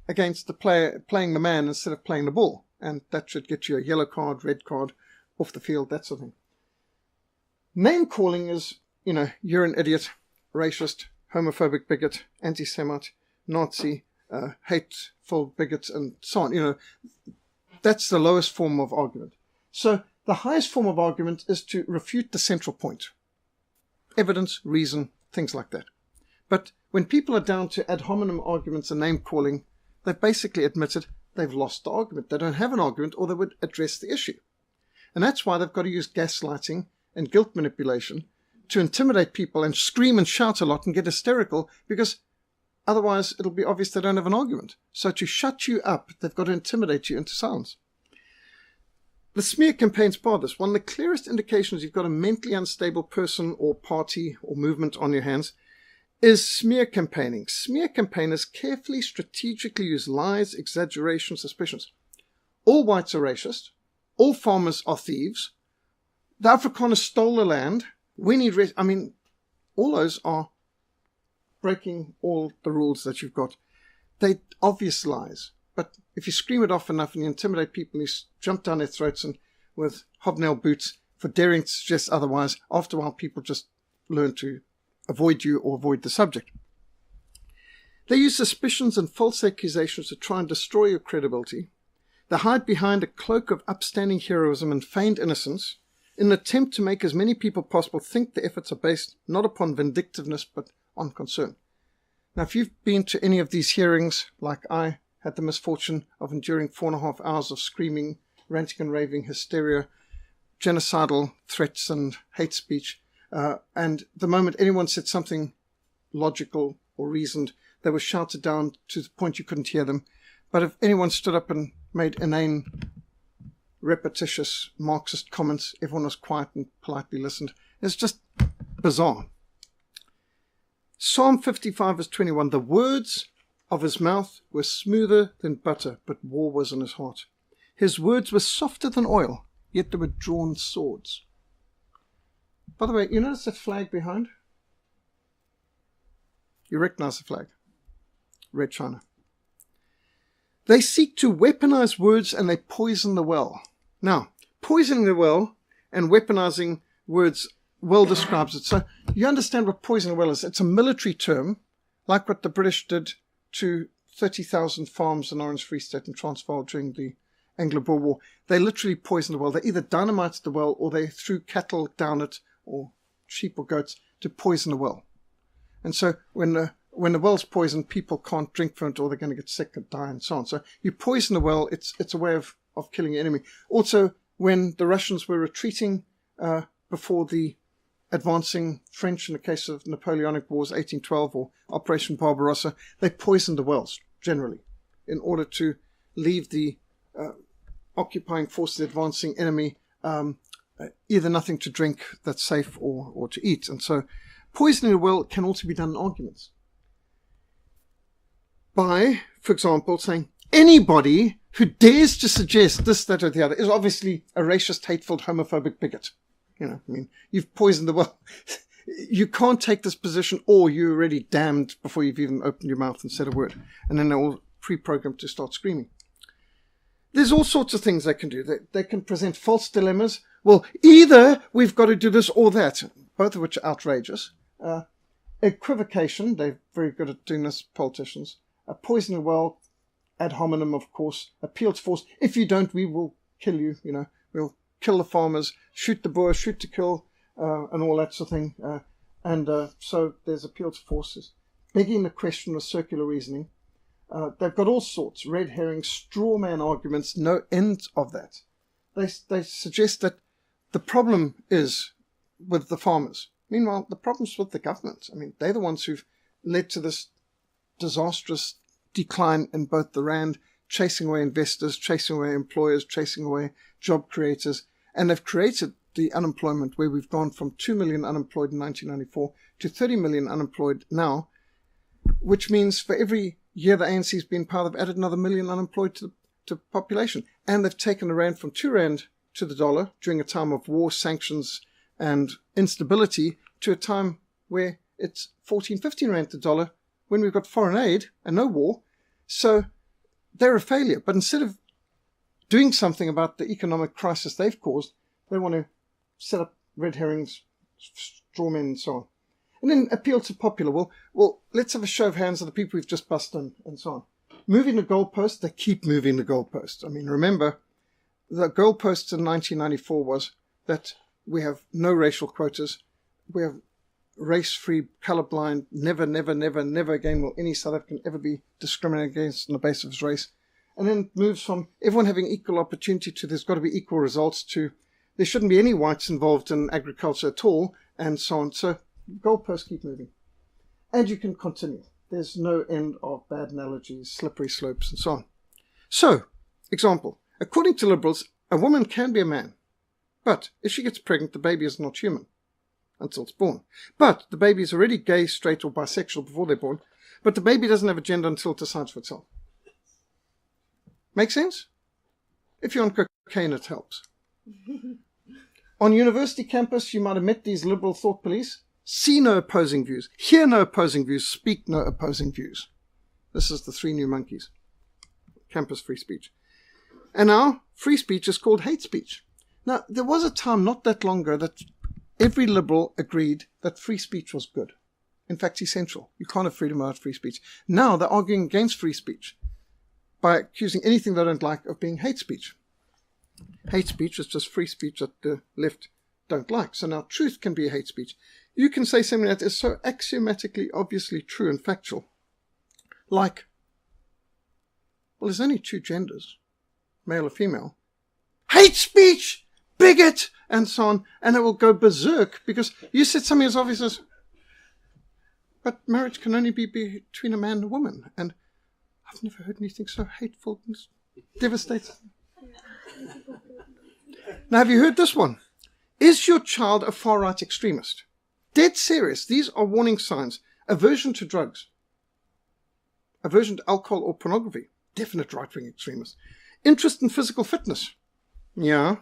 Speaker 1: against the player, playing the man instead of playing the ball. And that should get you a yellow card, red card, off the field, that sort of thing. Name calling is, you're an idiot, racist, homophobic bigot, anti-Semite, Nazi, hateful bigots, and so on. That's the lowest form of argument. So the highest form of argument is to refute the central point. Evidence, reason, things like that. But when people are down to ad hominem arguments and name-calling, they've basically admitted they've lost the argument. They don't have an argument, or they would address the issue. And that's why they've got to use gaslighting and guilt manipulation to intimidate people and scream and shout a lot and get hysterical, because otherwise it'll be obvious they don't have an argument. So to shut you up, they've got to intimidate you into silence. The smear campaign's part of this. One of the clearest indications you've got a mentally unstable person or party or movement on your hands is smear campaigning. Smear campaigners carefully, strategically use lies, exaggeration, suspicions. All whites are racist. All farmers are thieves. The Afrikaners stole the land. We need all those are breaking all the rules that you've got. They're obvious lies. But if you scream it off enough and you intimidate people and you jump down their throats and with hobnail boots for daring to suggest otherwise, after a while people just learn to avoid you or avoid the subject. They use suspicions and false accusations to try and destroy your credibility. They hide behind a cloak of upstanding heroism and feigned innocence in an attempt to make as many people possible think the efforts are based not upon vindictiveness but on concern. Now, if you've been to any of these hearings, like I had the misfortune of enduring 4.5 hours of screaming, ranting and raving, hysteria, genocidal threats and hate speech, and the moment anyone said something logical or reasoned, they were shouted down to the point you couldn't hear them. But if anyone stood up and made inane, repetitious Marxist comments, everyone was quiet and politely listened. It's just bizarre. Psalm 55 verse 21, the words of his mouth were smoother than butter, but war was in his heart. His words were softer than oil, yet they were drawn swords. By the way, you notice the flag behind? You recognize the flag. Red China. They seek to weaponize words and they poison the well. Now, poisoning the well and weaponizing words well describes it. So you understand what poisoning the well is. It's a military term, like what the British did to 30,000 farms in Orange Free State and Transvaal during the Anglo-Boer War. They literally poisoned the well. They either dynamited the well or they threw cattle down it, or sheep or goats, to poison the well. And so when the well's poisoned, people can't drink from it, or they're going to get sick and die and so on. So you poison the well, it's a way of killing your enemy. Also, when the Russians were retreating before the advancing French, in the case of Napoleonic Wars 1812 or Operation Barbarossa, they poisoned the wells, generally, in order to leave the occupying force, the advancing enemy, either nothing to drink that's safe or to eat. And so poisoning a well can also be done in arguments. By, for example, saying anybody who dares to suggest this, that, or the other is obviously a racist, hateful, homophobic bigot. You've poisoned the well. You can't take this position, or you're already damned before you've even opened your mouth and said a word. And then they're all pre-programmed to start screaming. There's all sorts of things they can do. They can present false dilemmas. Well, either we've got to do this or that, both of which are outrageous. Equivocation, they're very good at doing this, politicians. Poisoning the well, ad hominem, of course. Appeal to force. If you don't, we will kill you. We'll kill the farmers, shoot the Boer, shoot to kill, and all that sort of thing. So there's appeal to forces. Begging the question with circular reasoning. They've got all sorts, red herring, straw man arguments, no end of that. They suggest that the problem is with the farmers. Meanwhile, the problem's with the government. They're the ones who've led to this disastrous decline in both the rand, chasing away investors, chasing away employers, chasing away job creators, and they've created the unemployment where we've gone from 2 million unemployed in 1994 to 30 million unemployed now, which means for every year the ANC's been power, they've added another million unemployed to population. And they've taken the rand from 2 rand to the dollar during a time of war, sanctions, and instability to a time where it's 14, 15 rand to the dollar when we've got foreign aid and no war. So they're a failure. But instead of doing something about the economic crisis they've caused, they want to set up red herrings, straw men, and so on. And then appeal to popular. Well, let's have a show of hands of the people we've just bust in, and so on. moving the goalpost, they keep moving the goalpost. I mean, remember, the goalposts in 1994 was that we have no racial quotas, we have race-free, colorblind, never, never, never, never again will any South African ever be discriminated against on the basis of his race. And then it moves from everyone having equal opportunity to there's got to be equal results to there shouldn't be any whites involved in agriculture at all, and so on. So goalposts keep moving. And you can continue. There's no end of bad analogies, slippery slopes, and so on. So, example, according to liberals, a woman can be a man, but if she gets pregnant, the baby is not human until it's born. But the baby is already gay, straight, or bisexual before they're born, but the baby doesn't have a gender until it decides for itself. Make sense? If you're on cocaine, it helps. On university campus, you might have met these liberal thought police. See no opposing views, hear no opposing views, speak no opposing views. This is the three new monkeys. Campus free speech. And now, free speech is called hate speech. Now, there was a time not that long ago that every liberal agreed that free speech was good. In fact, essential. You can't have freedom without free speech. Now, they're arguing against free speech by accusing anything they don't like of being hate speech. Hate speech is just free speech that the left don't like. So now truth can be hate speech. You can say something that is so axiomatically, obviously true and factual. Like, well, there's only two genders, male or female. Hate speech, bigot, and so on. And it will go berserk because you said something as obvious as, but marriage can only be between a man and a woman. And I've never heard anything so hateful and devastating. Now, have you heard this one? Is your child a far-right extremist? Dead serious. These are warning signs. Aversion to drugs. Aversion to alcohol or pornography. Definite right-wing extremist. Interest in physical fitness. Yeah.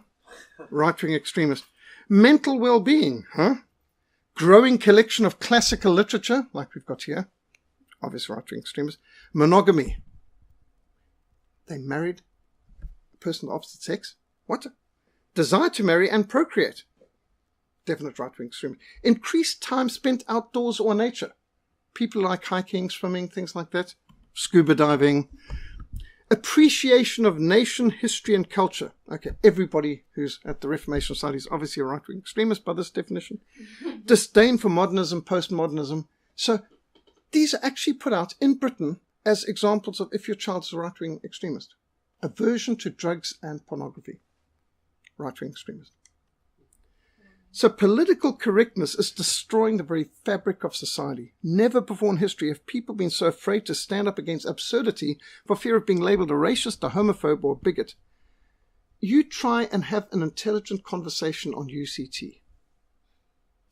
Speaker 1: Right-wing extremist. Mental well-being. Huh? Growing collection of classical literature, like we've got here. Obvious right-wing extremist. Monogamy. They married a person of opposite sex. What? Desire to marry and procreate. Definite right-wing extremist. Increased time spent outdoors or nature. People like hiking, swimming, things like that. Scuba diving. Appreciation of nation, history, and culture. Okay, everybody who's at the Reformation Society is obviously a right-wing extremist by this definition. Disdain for modernism, postmodernism. So these are actually put out in Britain as examples of if your child's a right-wing extremist. Aversion to drugs and pornography. Right-wing extremist. So political correctness is destroying the very fabric of society. Never before in history have people been so afraid to stand up against absurdity for fear of being labelled a racist, a homophobe, or a bigot. You try and have an intelligent conversation on UCT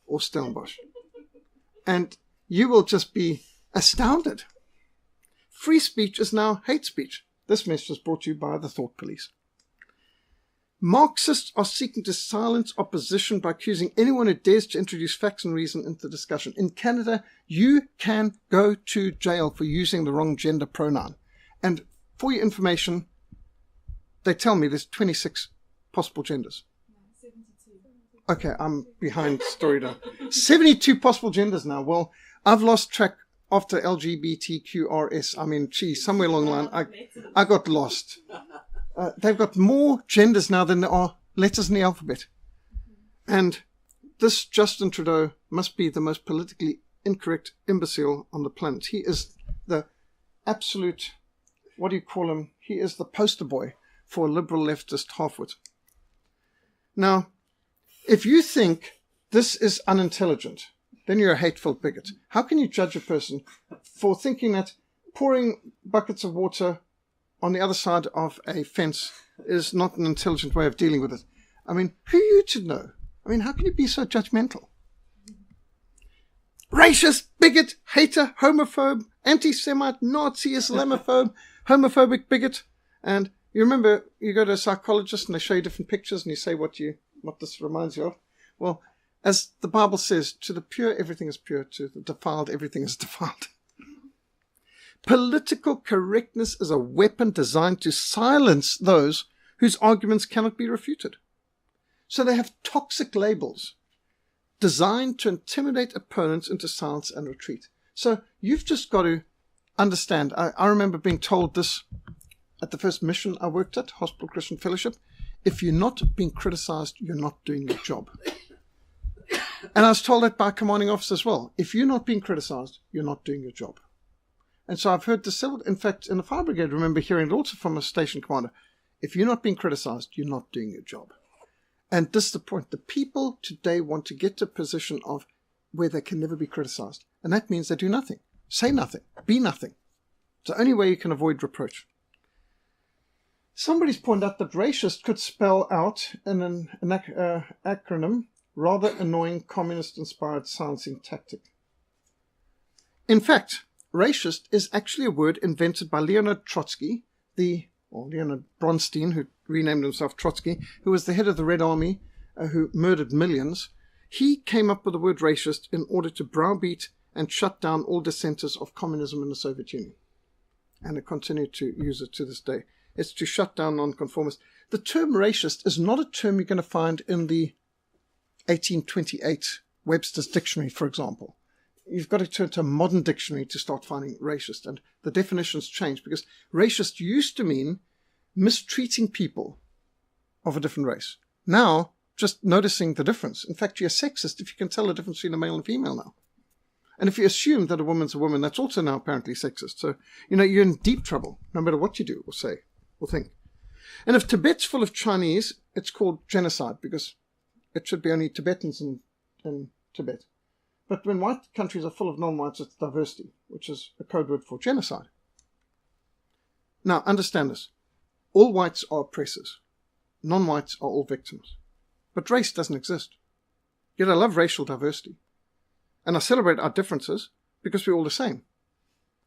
Speaker 1: or Stellenbosch, and you will just be astounded. Free speech is now hate speech. This message is brought to you by the Thought Police. Marxists are seeking to silence opposition by accusing anyone who dares to introduce facts and reason into the discussion. In Canada, you can go to jail for using the wrong gender pronoun. And for your information, they tell me there's 26 possible genders.
Speaker 2: No, 72.
Speaker 1: Okay, I'm behind story now. 72 possible genders now. Well, I've lost track after LGBTQRS. I mean, geez, somewhere along the line, I got lost. They've got more genders now than there are letters in the alphabet. And this Justin Trudeau must be the most politically incorrect imbecile on the planet. He is the absolute, what do you call him? He is the poster boy for a liberal leftist halfwit. Now, if you think this is unintelligent, then you're a hateful bigot. How can you judge a person for thinking that pouring buckets of water on the other side of a fence is not an intelligent way of dealing with it? I mean, who are you to know? I mean, how can you be so judgmental? Racist, bigot, hater, homophobe, anti-Semite, Nazi, Islamophobe, homophobic bigot. And you remember, you go to a psychologist and they show you different pictures and you say what this reminds you of. Well, as the Bible says, to the pure, everything is pure. To the defiled, everything is defiled. Political correctness is a weapon designed to silence those whose arguments cannot be refuted. So they have toxic labels designed to intimidate opponents into silence and retreat. So you've just got to understand. I remember being told this at the first mission I worked at, Hospital Christian Fellowship. If you're not being criticized, you're not doing your job. And I was told that by a commanding officer as well. If you're not being criticized, you're not doing your job. And so I've heard this several, in fact, in the fire brigade, I remember hearing it also from a station commander. If you're not being criticized, you're not doing your job. And this is the point. The people today want to get to a position of where they can never be criticized. And that means they do nothing. Say nothing. Be nothing. It's the only way you can avoid reproach. Somebody's pointed out that racist could spell out in an acronym, rather annoying communist-inspired silencing tactic. In fact, racist is actually a word invented by Leonid Trotsky, Leonid Bronstein, who renamed himself Trotsky, who was the head of the Red Army, who murdered millions. He came up with the word racist in order to browbeat and shut down all dissenters of communism in the Soviet Union. And they continue to use it to this day. It's to shut down nonconformists. The term racist is not a term you're going to find in the 1828 Webster's Dictionary, for example. You've got to turn to a modern dictionary to start finding racist. And the definitions change because racist used to mean mistreating people of a different race. Now, just noticing the difference. In fact, you're sexist if you can tell the difference between a male and a female now. And if you assume that a woman's a woman, that's also now apparently sexist. So, you're in deep trouble, no matter what you do or say or think. And if Tibet's full of Chinese, it's called genocide because it should be only Tibetans in Tibet. But when white countries are full of non-whites, it's diversity, which is a code word for genocide. Now, understand this. All whites are oppressors. Non-whites are all victims. But race doesn't exist. Yet I love racial diversity. And I celebrate our differences because we're all the same.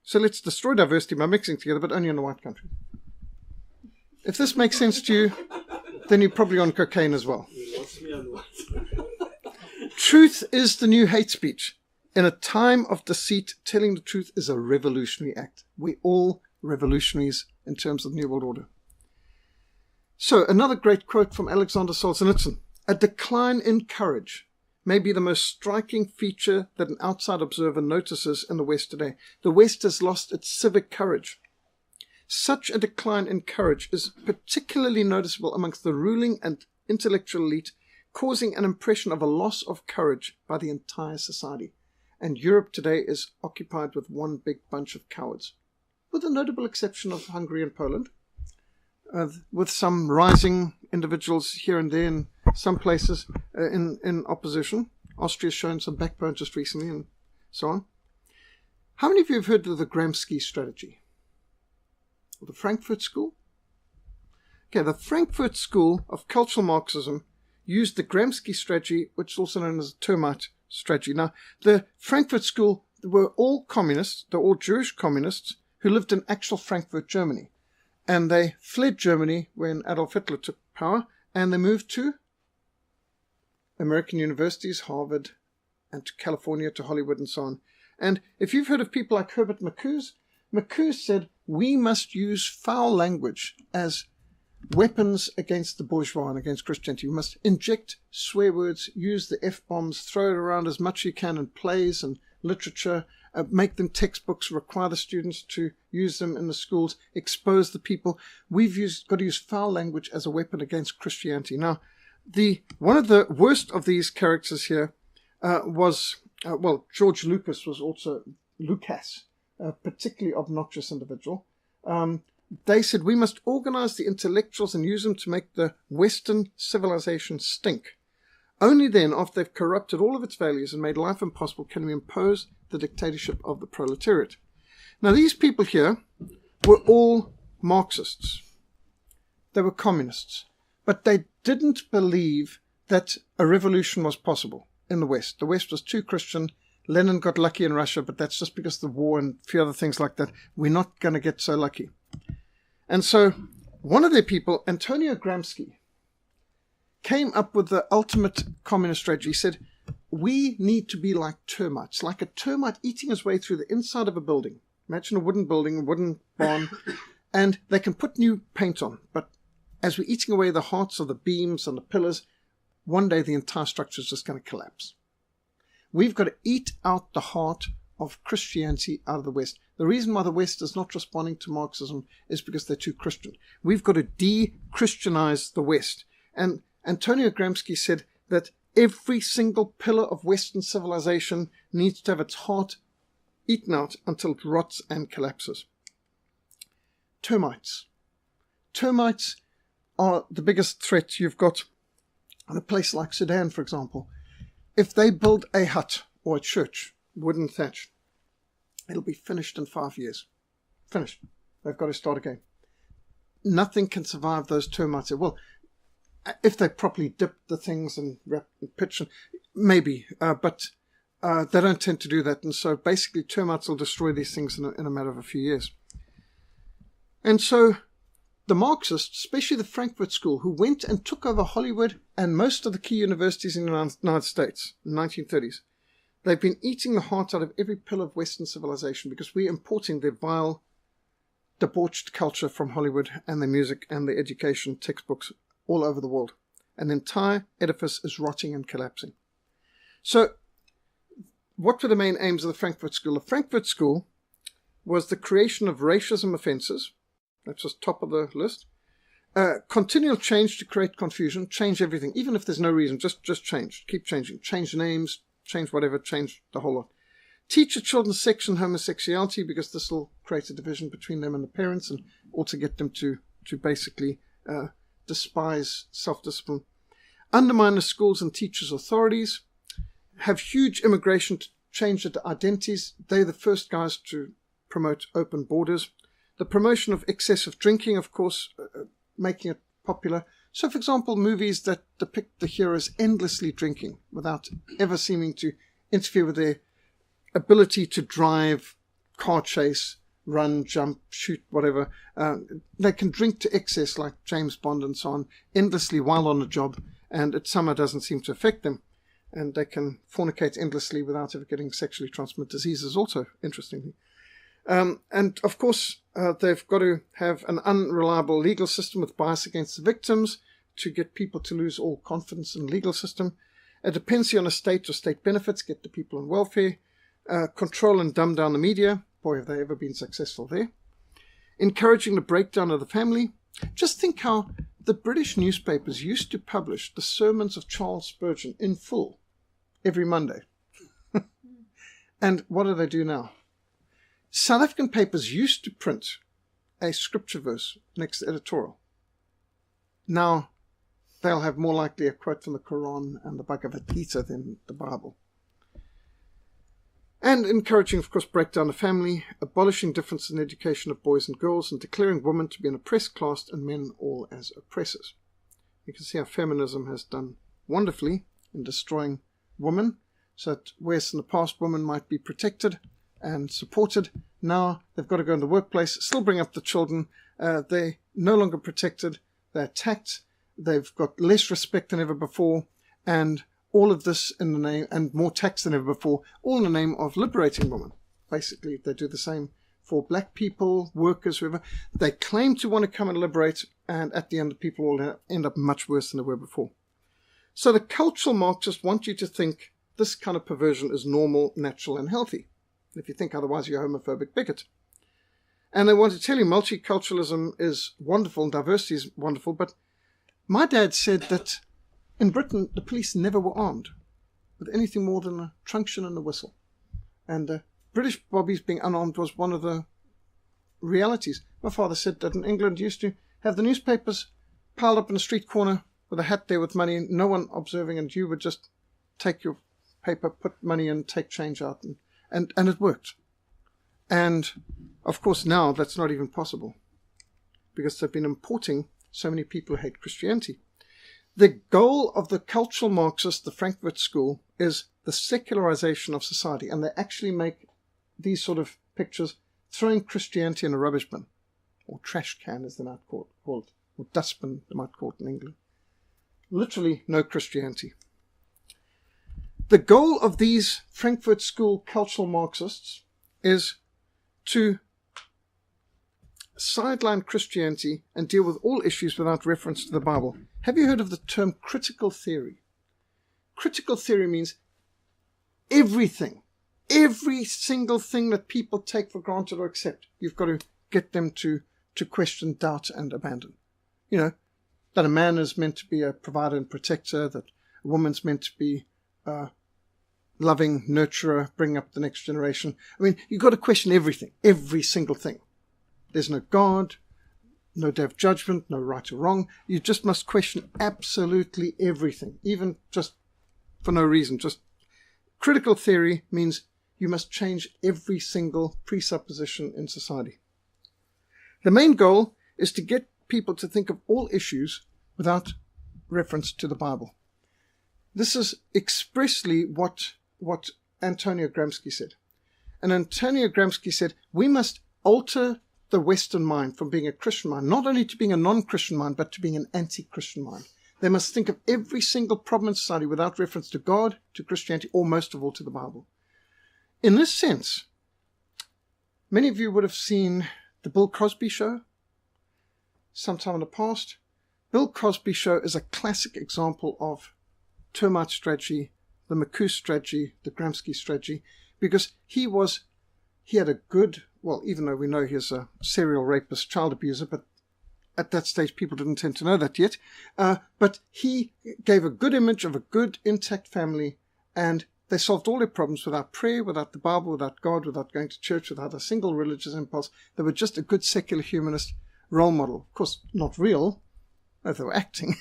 Speaker 1: So let's destroy diversity by mixing together, but only in a white country. If this makes sense to you, then you're probably on cocaine as well. Truth is the new hate speech. In a time of deceit, telling the truth is a revolutionary act. We're all revolutionaries in terms of the New World Order. So, another great quote from Alexander Solzhenitsyn. A decline in courage may be the most striking feature that an outside observer notices in the West today. The West has lost its civic courage. Such a decline in courage is particularly noticeable amongst the ruling and intellectual elite, causing an impression of a loss of courage by the entire society. And Europe today is occupied with one big bunch of cowards, with the notable exception of Hungary and Poland, with some rising individuals here and there in some places in opposition. Austria's shown some backbone just recently and so on. How many of you have heard of the Gramsci strategy? Or the Frankfurt School? Okay, the Frankfurt School of Cultural Marxism used the Gramsci strategy, which is also known as the termite strategy. Now, the Frankfurt School were all communists, they're all Jewish communists who lived in actual Frankfurt, Germany. And they fled Germany when Adolf Hitler took power, and they moved to American universities, Harvard, and to California, to Hollywood, and so on. And if you've heard of people like Herbert Marcuse, Marcuse said, we must use foul language as weapons against the bourgeois and against Christianity. We must inject swear words, use the F-bombs, throw it around as much as you can in plays and literature, make them textbooks, require the students to use them in the schools, expose the people. We've got to use foul language as a weapon against Christianity. Now, one of the worst of these characters here was George Lucas was also Lucas, a particularly obnoxious individual. They said, we must organize the intellectuals and use them to make the Western civilization stink. Only then, after they've corrupted all of its values and made life impossible, can we impose the dictatorship of the proletariat. Now, these people here were all Marxists. They were communists. But they didn't believe that a revolution was possible in the West. The West was too Christian. Lenin got lucky in Russia, but that's just because of the war and a few other things like that. We're not going to get so lucky. And so one of their people, Antonio Gramsci, came up with the ultimate communist strategy. He said, we need to be like termites, like a termite eating his way through the inside of a building. Imagine a wooden building, a wooden barn, and they can put new paint on. But as we're eating away the hearts of the beams and the pillars, one day the entire structure is just going to collapse. We've got to eat out the heart of Christianity out of the West. The reason why the West is not responding to Marxism is because they're too Christian. We've got to de-Christianize the West. And Antonio Gramsci said that every single pillar of Western civilization needs to have its heart eaten out until it rots and collapses. Termites. Termites are the biggest threat you've got in a place like Sudan, for example. If they build a hut or a church, wooden thatch, it'll be finished in 5 years. Finished. They've got to start again. Nothing can survive those termites. Well, if they properly dip the things and wrap and pitch, maybe, but they don't tend to do that. And so basically termites will destroy these things in a matter of a few years. And so the Marxists, especially the Frankfurt School, who went and took over Hollywood and most of the key universities in the United States in the 1930s, they've been eating the heart out of every pillar of Western civilization because we're importing their vile, debauched culture from Hollywood and their music and their education textbooks all over the world. And the entire edifice is rotting and collapsing. So what were the main aims of the Frankfurt School? The Frankfurt School was the creation of racism offenses. That's just top of the list. Continual change to create confusion. Change everything. Even if there's no reason, just change. Keep changing. Change names, change whatever, change the whole lot. Teach your children sex and homosexuality because this will create a division between them and the parents and also get them to basically despise self-discipline. Undermine the schools and teachers' authorities. Have huge immigration to change the identities. They're the first guys to promote open borders. The promotion of excessive drinking, of course, making it popular. So, for example, movies that depict the heroes endlessly drinking without ever seeming to interfere with their ability to drive, car chase, run, jump, shoot, whatever. They can drink to excess like James Bond and so on, endlessly while on the job, and it somehow doesn't seem to affect them. And they can fornicate endlessly without ever getting sexually transmitted diseases also, interestingly. And, of course, they've got to have an unreliable legal system with bias against the victims to get people to lose all confidence in the legal system. A dependency on a state or state benefits, get the people on welfare. Control and dumb down the media. Boy, have they ever been successful there. Encouraging the breakdown of the family. Just think how the British newspapers used to publish the sermons of Charles Spurgeon in full every Monday. And what do they do now? South African papers used to print a scripture verse next to editorial. Now, they'll have more likely a quote from the Quran and the Bhagavad Gita than the Bible. And encouraging, of course, breakdown of family, abolishing difference in education of boys and girls, and declaring women to be an oppressed class and men all as oppressors. You can see how feminism has done wonderfully in destroying women, so that whereas in the past women might be protected and supported, now they've got to go in the workplace, still bring up the children, they're no longer protected, they're attacked, they've got less respect than ever before, and all of this in the name, and more tax than ever before, all in the name of liberating women. Basically, they do the same for black people, workers, whoever. They claim to want to come and liberate, and at the end, the people will end up much worse than they were before. So the cultural Marxists want you to think this kind of perversion is normal, natural, and healthy. If you think otherwise, you're a homophobic bigot. And they want to tell you multiculturalism is wonderful and diversity is wonderful, but my dad said that in Britain, the police never were armed with anything more than a truncheon and a whistle. And British bobbies being unarmed was one of the realities. My father said that in England used to have the newspapers piled up in a street corner with a hat there with money, no one observing, and you would just take your paper, put money in, take change out, and it worked. And, of course, now that's not even possible because they've been importing so many people who hate Christianity. The goal of the cultural Marxists, the Frankfurt School, is the secularization of society. And they actually make these sort of pictures throwing Christianity in a rubbish bin, or trash can as they might call it, or dustbin they might call it in England. Literally no Christianity. The goal of these Frankfurt School cultural Marxists is to sideline Christianity and deal with all issues without reference to the Bible. Have you heard of the term critical theory? Critical theory means everything Every single thing that people take for granted or accept, you've got to get them to question, doubt, and abandon. You know, that a man is meant to be a provider and protector, that a woman's meant to be a loving nurturer, bring up the next generation. I mean, you've got to question everything, every single thing. There's no God, no day of judgment, no right or wrong. You just must question absolutely everything, even just for no reason. Just critical theory means you must change every single presupposition in society. The main goal is to get people to think of all issues without reference to the Bible. This is expressly what Antonio Gramsci said. And Antonio Gramsci said, we must alter the Western mind from being a Christian mind, not only to being a non-Christian mind, but to being an anti-Christian mind. They must think of every single problem in society without reference to God, to Christianity, or most of all to the Bible. In this sense, many of you would have seen the Bill Cosby Show sometime in the past. Bill Cosby Show is a classic example of termite strategy, the McCoos strategy, the Gramsci strategy, because he had a good, well, even though we know he's a serial rapist, child abuser, but at that stage people didn't tend to know that yet, but he gave a good image of a good, intact family, and they solved all their problems without prayer, without the Bible, without God, without going to church, without a single religious impulse. They were just a good secular humanist role model. Of course, not real, they were acting,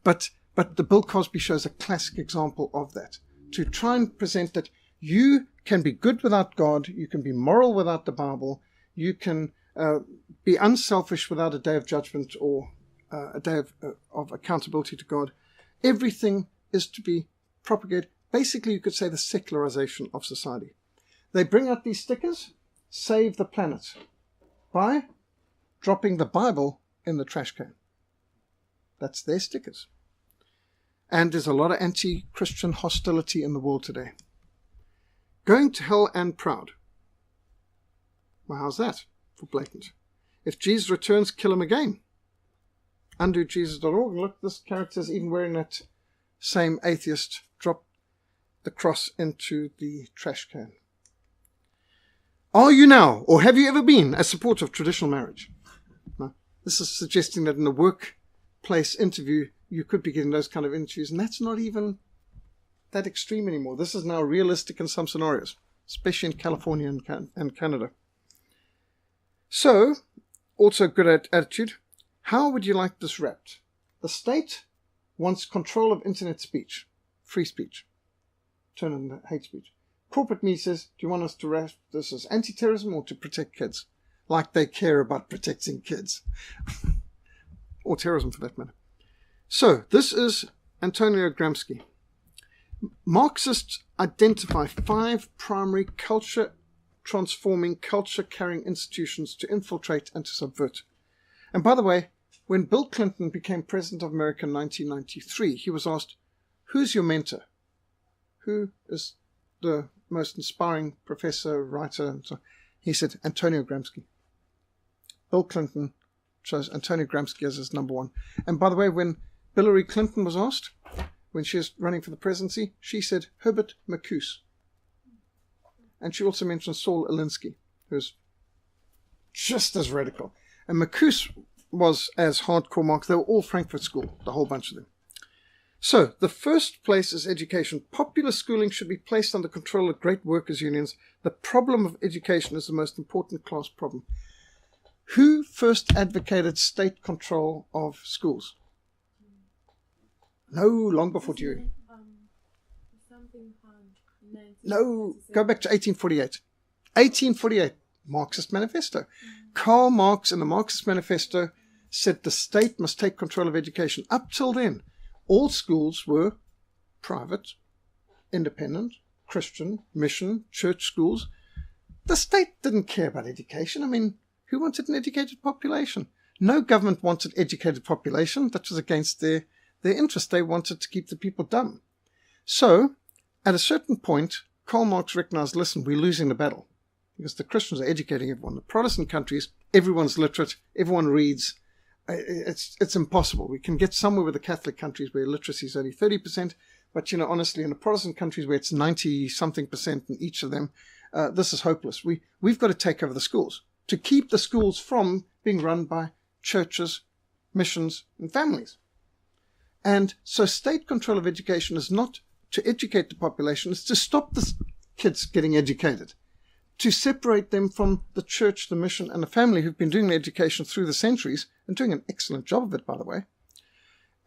Speaker 1: but the Bill Cosby Show is a classic example of that. To try and present that you can be good without God, you can be moral without the Bible, you can be unselfish without a day of judgment or a day of accountability to God. Everything is to be propagated. Basically, you could say the secularization of society. They bring out these stickers, save the planet, by dropping the Bible in the trash can. That's their stickers. And there's a lot of anti-Christian hostility in the world today. Going to hell and proud. Well, how's that for blatant? If Jesus returns, kill him again. UndoJesus.org. Look, this character's even wearing that same atheist drop the cross into the trash can. Are you now, or have you ever been, a supporter of traditional marriage? No. This is suggesting that in a workplace interview, you could be getting those kind of interviews, and that's not even that extreme anymore. This is now realistic in some scenarios, especially in California and Canada. So, also good attitude. How would you like this wrapped? The state wants control of internet speech, free speech. Turn on hate speech. Corporate media says, do you want us to wrap this as anti-terrorism or to protect kids? Like they care about protecting kids. Or terrorism for that matter. So, this is Antonio Gramsci. Marxists identify 5 primary culture-transforming, culture-carrying institutions to infiltrate and to subvert. And by the way, when Bill Clinton became President of America in 1993, he was asked, who's your mentor? Who is the most inspiring professor, writer, and so on? He said, Antonio Gramsci. Bill Clinton chose Antonio Gramsci as his number one. And by the way, when Hillary Clinton was asked, when she was running for the presidency, she said Herbert McCoos. And she also mentioned Saul Alinsky, who's just as radical. And McCoos was as hardcore Marx. They were all Frankfurt School, the whole bunch of them. So, the first place is education. Popular schooling should be placed under control of great workers' unions. The problem of education is the most important class problem. Who first advocated state control of schools? No, long before Dewey. No, go back to 1848. 1848, Marxist Manifesto. Karl Marx in the Marxist Manifesto said the state must take control of education. Up till then, all schools were private, independent, Christian, mission, church schools. The state didn't care about education. I mean, who wanted an educated population? No government wanted educated population. That was against their interest. They wanted to keep the people dumb. So, at a certain point, Karl Marx recognized, listen, we're losing the battle. Because the Christians are educating everyone. The Protestant countries, everyone's literate, everyone reads. It's impossible. We can get somewhere with the Catholic countries where literacy is only 30%, But, honestly, in the Protestant countries where it's 90-something% in each of them, this is hopeless. We've got to take over the schools to keep the schools from being run by churches, missions, and families. And so state control of education is not to educate the population, it's to stop the kids getting educated, to separate them from the church, the mission, and the family who've been doing the education through the centuries and doing an excellent job of it, by the way.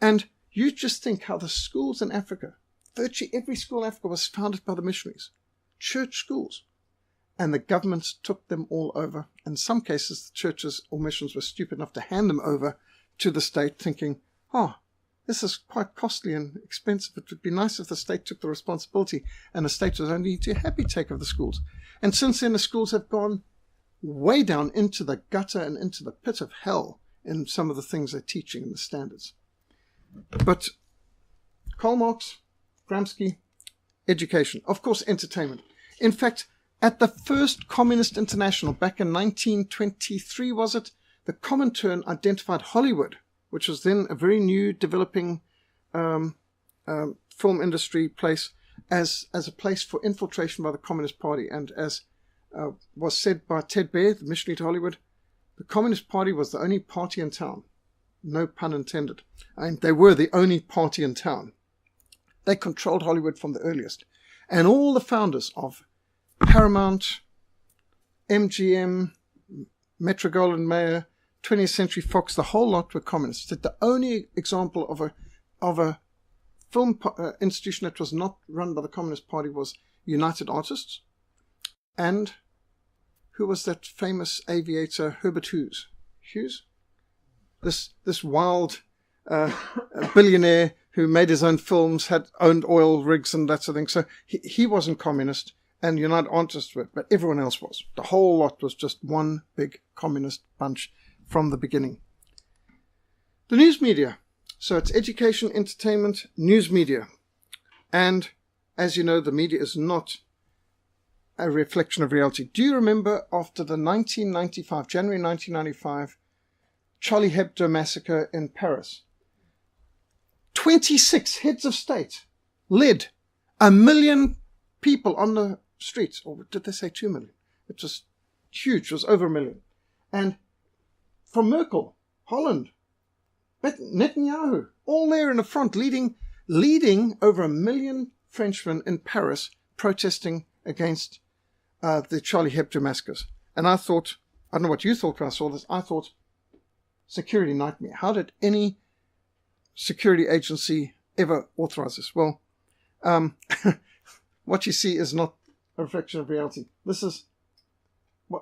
Speaker 1: And you just think how the schools in Africa, virtually every school in Africa was founded by the missionaries, church schools. And the governments took them all over. In some cases, the churches or missions were stupid enough to hand them over to the state, thinking, this is quite costly and expensive. It would be nice if the state took the responsibility, and the state was only too happy to take over the schools. And since then, the schools have gone way down into the gutter and into the pit of hell in some of the things they're teaching and the standards. But Karl Marx, Gramsci, education, of course, entertainment. In fact, at the first Communist International back in 1923, was it? The Comintern identified Hollywood, which was then a very new developing film industry place, as a place for infiltration by the Communist Party. And as was said by Ted Baer, the missionary to Hollywood, the Communist Party was the only party in town. No pun intended. And they were the only party in town. They controlled Hollywood from the earliest. And all the founders of Paramount, MGM, Metro-Goldwyn-Mayer, 20th Century Fox, the whole lot were communists. The only example of a film institution that was not run by the Communist Party was United Artists. And who was that famous aviator, Herbert Hughes? Hughes? This wild billionaire who made his own films, had owned oil rigs and that sort of thing. So he wasn't communist, and United Artists were, but everyone else was. The whole lot was just one big communist bunch from the beginning. The news media. So it's education, entertainment, news media. And as you know, the media is not a reflection of reality. Do you remember after the January 1995, Charlie Hebdo massacre in Paris? 26 heads of state led 1 million people on the streets. Or did they say 2 million? It was huge. It was over 1 million. And from Merkel, Holland, Netanyahu, all there in the front, leading over 1 million Frenchmen in Paris protesting against the Charlie Hebdo massacres. And I thought, I don't know what you thought when I saw this, I thought, security nightmare. How did any security agency ever authorize this? Well, what you see is not a reflection of reality. This is,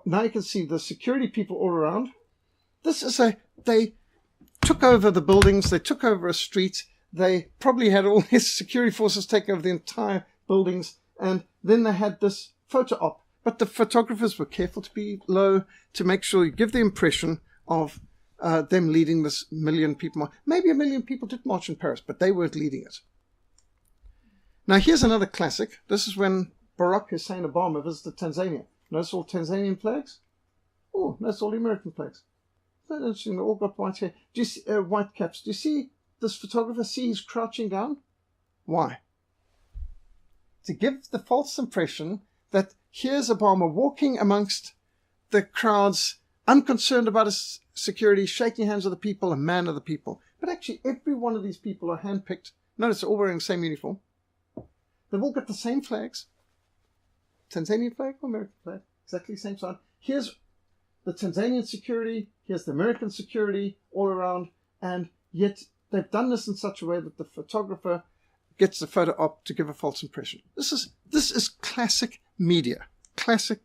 Speaker 1: now you can see the security people all around. This is they took over the buildings, they took over a street, they probably had all these security forces take over the entire buildings, and then they had this photo op. But the photographers were careful to be low, to make sure you give the impression of them leading this 1 million people. Maybe 1 million people did march in Paris, but they weren't leading it. Now here's another classic. This is when Barack Hussein Obama visited Tanzania. Notice all Tanzanian flags? Oh, notice all the American flags. That's interesting. They all got white hair. Do you see, white caps. Do you see this photographer? See he's crouching down? Why? To give the false impression that here's Obama walking amongst the crowds, unconcerned about his security, shaking hands with the people, a man of the people. But actually, every one of these people are handpicked. Notice they're all wearing the same uniform. They've all got the same flags. Tanzanian flag or American flag? Exactly the same sign. Here's the Tanzanian security. Here's the American security all around. And yet they've done this in such a way that the photographer gets the photo op to give a false impression. This is classic media. Classic.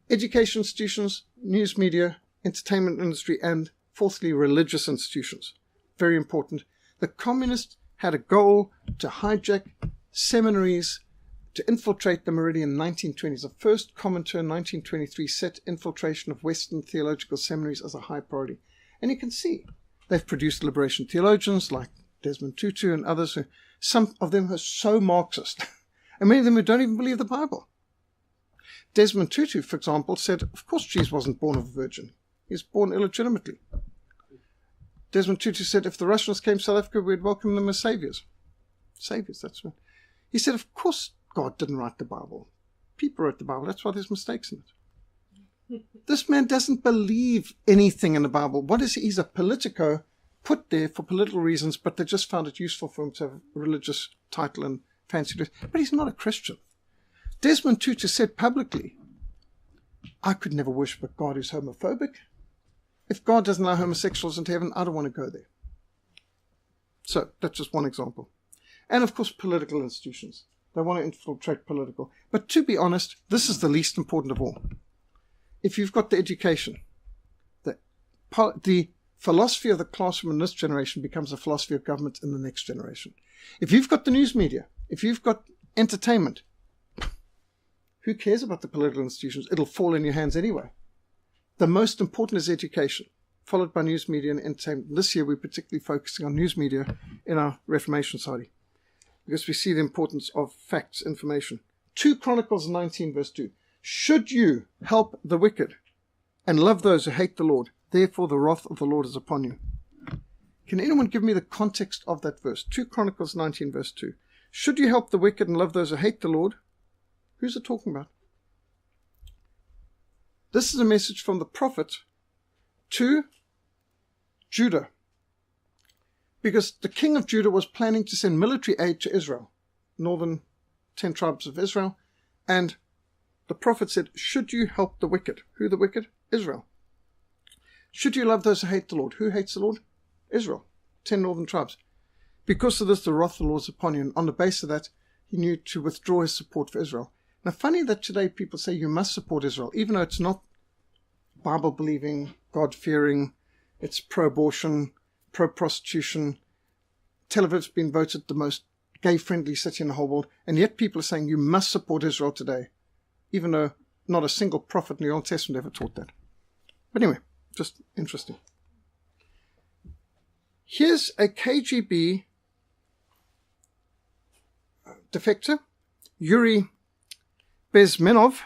Speaker 1: Education institutions, news media, entertainment industry, and fourthly, religious institutions. Very important. The communists had a goal to hijack seminaries, to infiltrate them already in the 1920s. The first Comintern, 1923, set infiltration of Western theological seminaries as a high priority. And you can see they've produced liberation theologians like Desmond Tutu and others. Some of them are so Marxist, and many of them who don't even believe the Bible. Desmond Tutu, for example, said, of course Jesus wasn't born of a virgin. He was born illegitimately. Desmond Tutu said, if the Russians came to South Africa, we'd welcome them as saviors. saviors. That's what he said. Of course, God didn't write the Bible. People wrote the Bible. That's why there's mistakes in it. This man doesn't believe anything in the Bible. What is he? He's a politico put there for political reasons, but they just found it useful for him to have a religious title and fancy dress. But he's not a Christian. Desmond Tutu said publicly, I could never worship a God who's homophobic. If God doesn't allow homosexuals into heaven, I don't want to go there. So that's just one example. And of course, political institutions. They want to infiltrate political. But to be honest, this is the least important of all. If you've got the education, the philosophy of the classroom in this generation becomes a philosophy of government in the next generation. If you've got the news media, if you've got entertainment, who cares about the political institutions? It'll fall in your hands anyway. The most important is education, followed by news media and entertainment. This year, we're particularly focusing on news media in our Reformation Society, because we see the importance of facts, information. 2 Chronicles 19, verse 2. Should you help the wicked and love those who hate the Lord, therefore the wrath of the Lord is upon you. Can anyone give me the context of that verse? 2 Chronicles 19, verse 2. Should you help the wicked and love those who hate the Lord? Who's it talking about? This is a message from the prophet to Judah, because the king of Judah was planning to send military aid to Israel, northern 10 tribes of Israel, and the prophet said, should you help the wicked? Who the wicked? Israel. Should you love those who hate the Lord? Who hates the Lord? Israel, 10 northern tribes. Because of this, the wrath of the Lord is upon you, and on the basis of that, he knew to withdraw his support for Israel. Now, funny that today people say you must support Israel, even though it's not Bible-believing, God-fearing, it's pro-abortion, pro-prostitution. Tel Aviv's been voted the most gay-friendly city in the whole world, and yet people are saying you must support Israel today, even though not a single prophet in the Old Testament ever taught that. But anyway, just interesting. Here's a KGB defector, Yuri Bezmenov,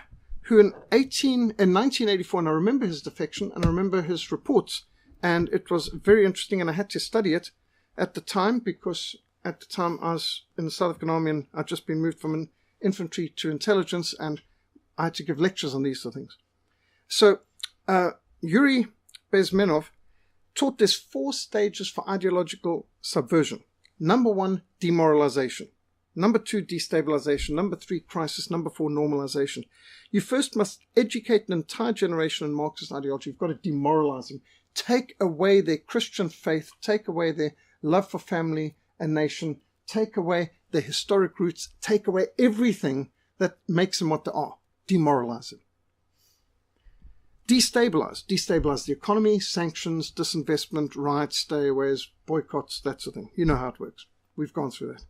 Speaker 1: who in 1984, and I remember his defection, and I remember his reports, and it was very interesting, and I had to study it at the time, because at the time I was in the South African Army, and I'd just been moved from infantry to intelligence, and I had to give lectures on these sort of things. So, Yuri Bezmenov taught there's 4 stages for ideological subversion. Number 1, demoralization. Number 2, destabilization. Number 3, crisis. Number 4, normalization. You first must educate an entire generation in Marxist ideology. You've got to demoralize them. Take away their Christian faith. Take away their love for family and nation. Take away their historic roots. Take away everything that makes them what they are. Demoralize them. Destabilize. Destabilize the economy, sanctions, disinvestment, riots, stayaways, boycotts, that sort of thing. You know how it works. We've gone through that.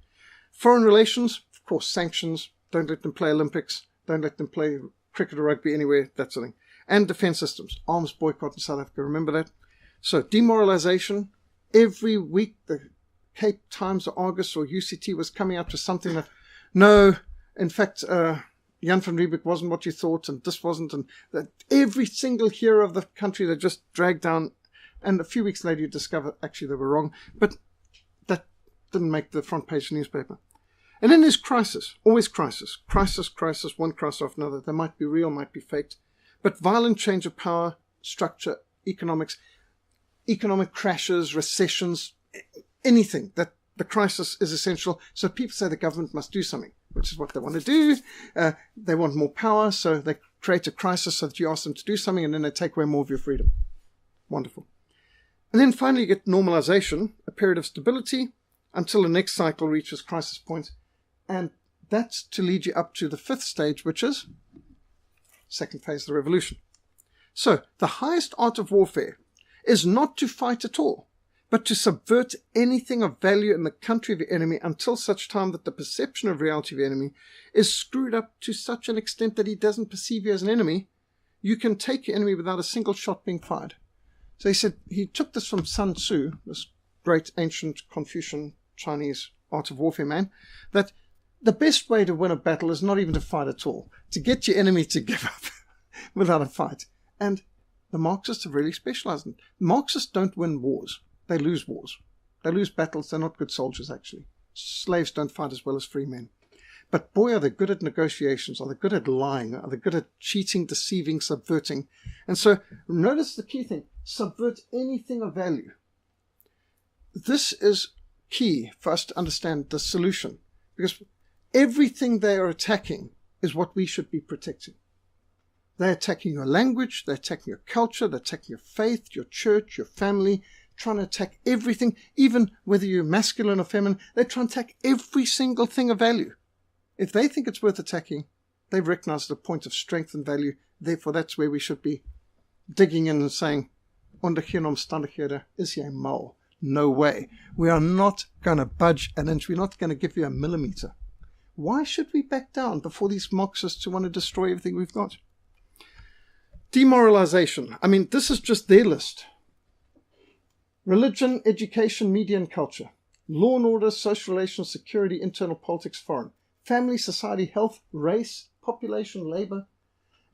Speaker 1: Foreign relations, of course, sanctions. Don't let them play Olympics. Don't let them play cricket or rugby anywhere, that sort of thing. And defense systems. Arms boycott in South Africa. Remember that? So, demoralization. Every week, the Cape Times or Argus or UCT was coming up to something that, no, in fact, Jan van Riebeeck wasn't what you thought, and this wasn't, and that every single hero of the country they just dragged down, and a few weeks later you discover actually they were wrong, but that didn't make the front page newspaper. And then there's crisis, always crisis, one crisis after another. They might be real, might be faked, but violent change of power, structure, economic crashes, recessions, anything, that the crisis is essential. So people say the government must do something, which is what they want to do. They want more power, so they create a crisis so that you ask them to do something, and then they take away more of your freedom. Wonderful. And then finally you get normalization, a period of stability, until the next cycle reaches crisis point. And that's to lead you up to the 5th stage, which is second phase of the revolution. So the highest art of warfare is not to fight at all, but to subvert anything of value in the country of your enemy until such time that the perception of reality of your enemy is screwed up to such an extent that he doesn't perceive you as an enemy. You can take your enemy without a single shot being fired. So he said, he took this from Sun Tzu, this great ancient Confucian Chinese art of warfare man, that the best way to win a battle is not even to fight at all, to get your enemy to give up without a fight. And the Marxists have really specialized in it. Marxists don't win wars. They lose wars. They lose battles. They're not good soldiers, actually. slaves don't fight as well as free men. But boy, are they good at negotiations, are they good at lying, are they good at cheating, deceiving, subverting. And so notice the key thing, subvert anything of value. This is key for us to understand the solution, because everything they are attacking is what we should be protecting. They're attacking your language, they're attacking your culture, they're attacking your faith, your church, your family, trying to attack everything, even whether you're masculine or feminine. They're trying to attack every single thing of value. If they think it's worth attacking, they've recognized the point of strength and value. Therefore, that's where we should be digging in and saying, onder geen omstandighede is jy mal. No way. We are not going to budge an inch. We're not going to give you a millimeter. Why should we back down before these Marxists who want to destroy everything we've got? Demoralization. I mean, this is just their list. Religion, education, media and culture. Law and order, social relations, security, internal politics, foreign. Family, society, health, race, population, labor.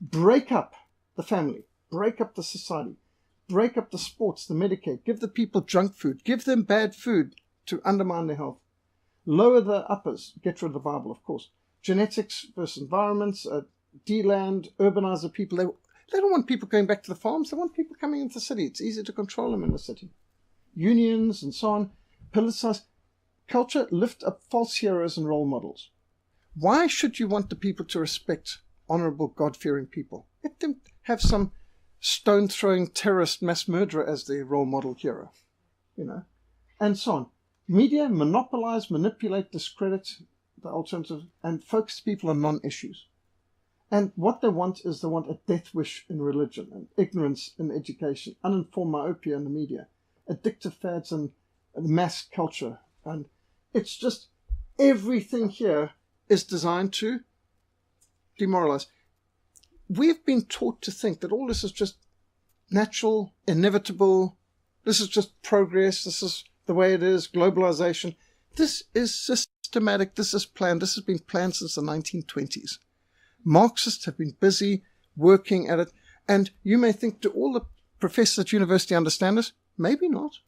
Speaker 1: Break up the family. Break up the society. Break up the sports, the Medicaid. Give the people junk food. Give them bad food to undermine their health. Lower the uppers. Get rid of the Bible, of course. Genetics versus environments. De-land, urbanize the people. They don't want people going back to the farms. They want people coming into the city. It's easy to control them in the city. Unions and so on. Politicize. Culture, lift up false heroes and role models. Why should you want the people to respect honorable, God-fearing people? Let them have some stone-throwing terrorist mass murderer as their role model hero, and so on. Media monopolize, manipulate, discredit the alternative, and focus people on non-issues. And what they want is they want a death wish in religion, and ignorance in education, uninformed myopia in the media, addictive fads and mass culture. And it's just everything here is designed to demoralize. We've been taught to think that all this is just natural, inevitable. This is just progress. This is the way it is, globalization. This is systematic. This is planned. This has been planned since the 1920s. Marxists have been busy working at it. And you may think, do all the professors at university understand this? Maybe not.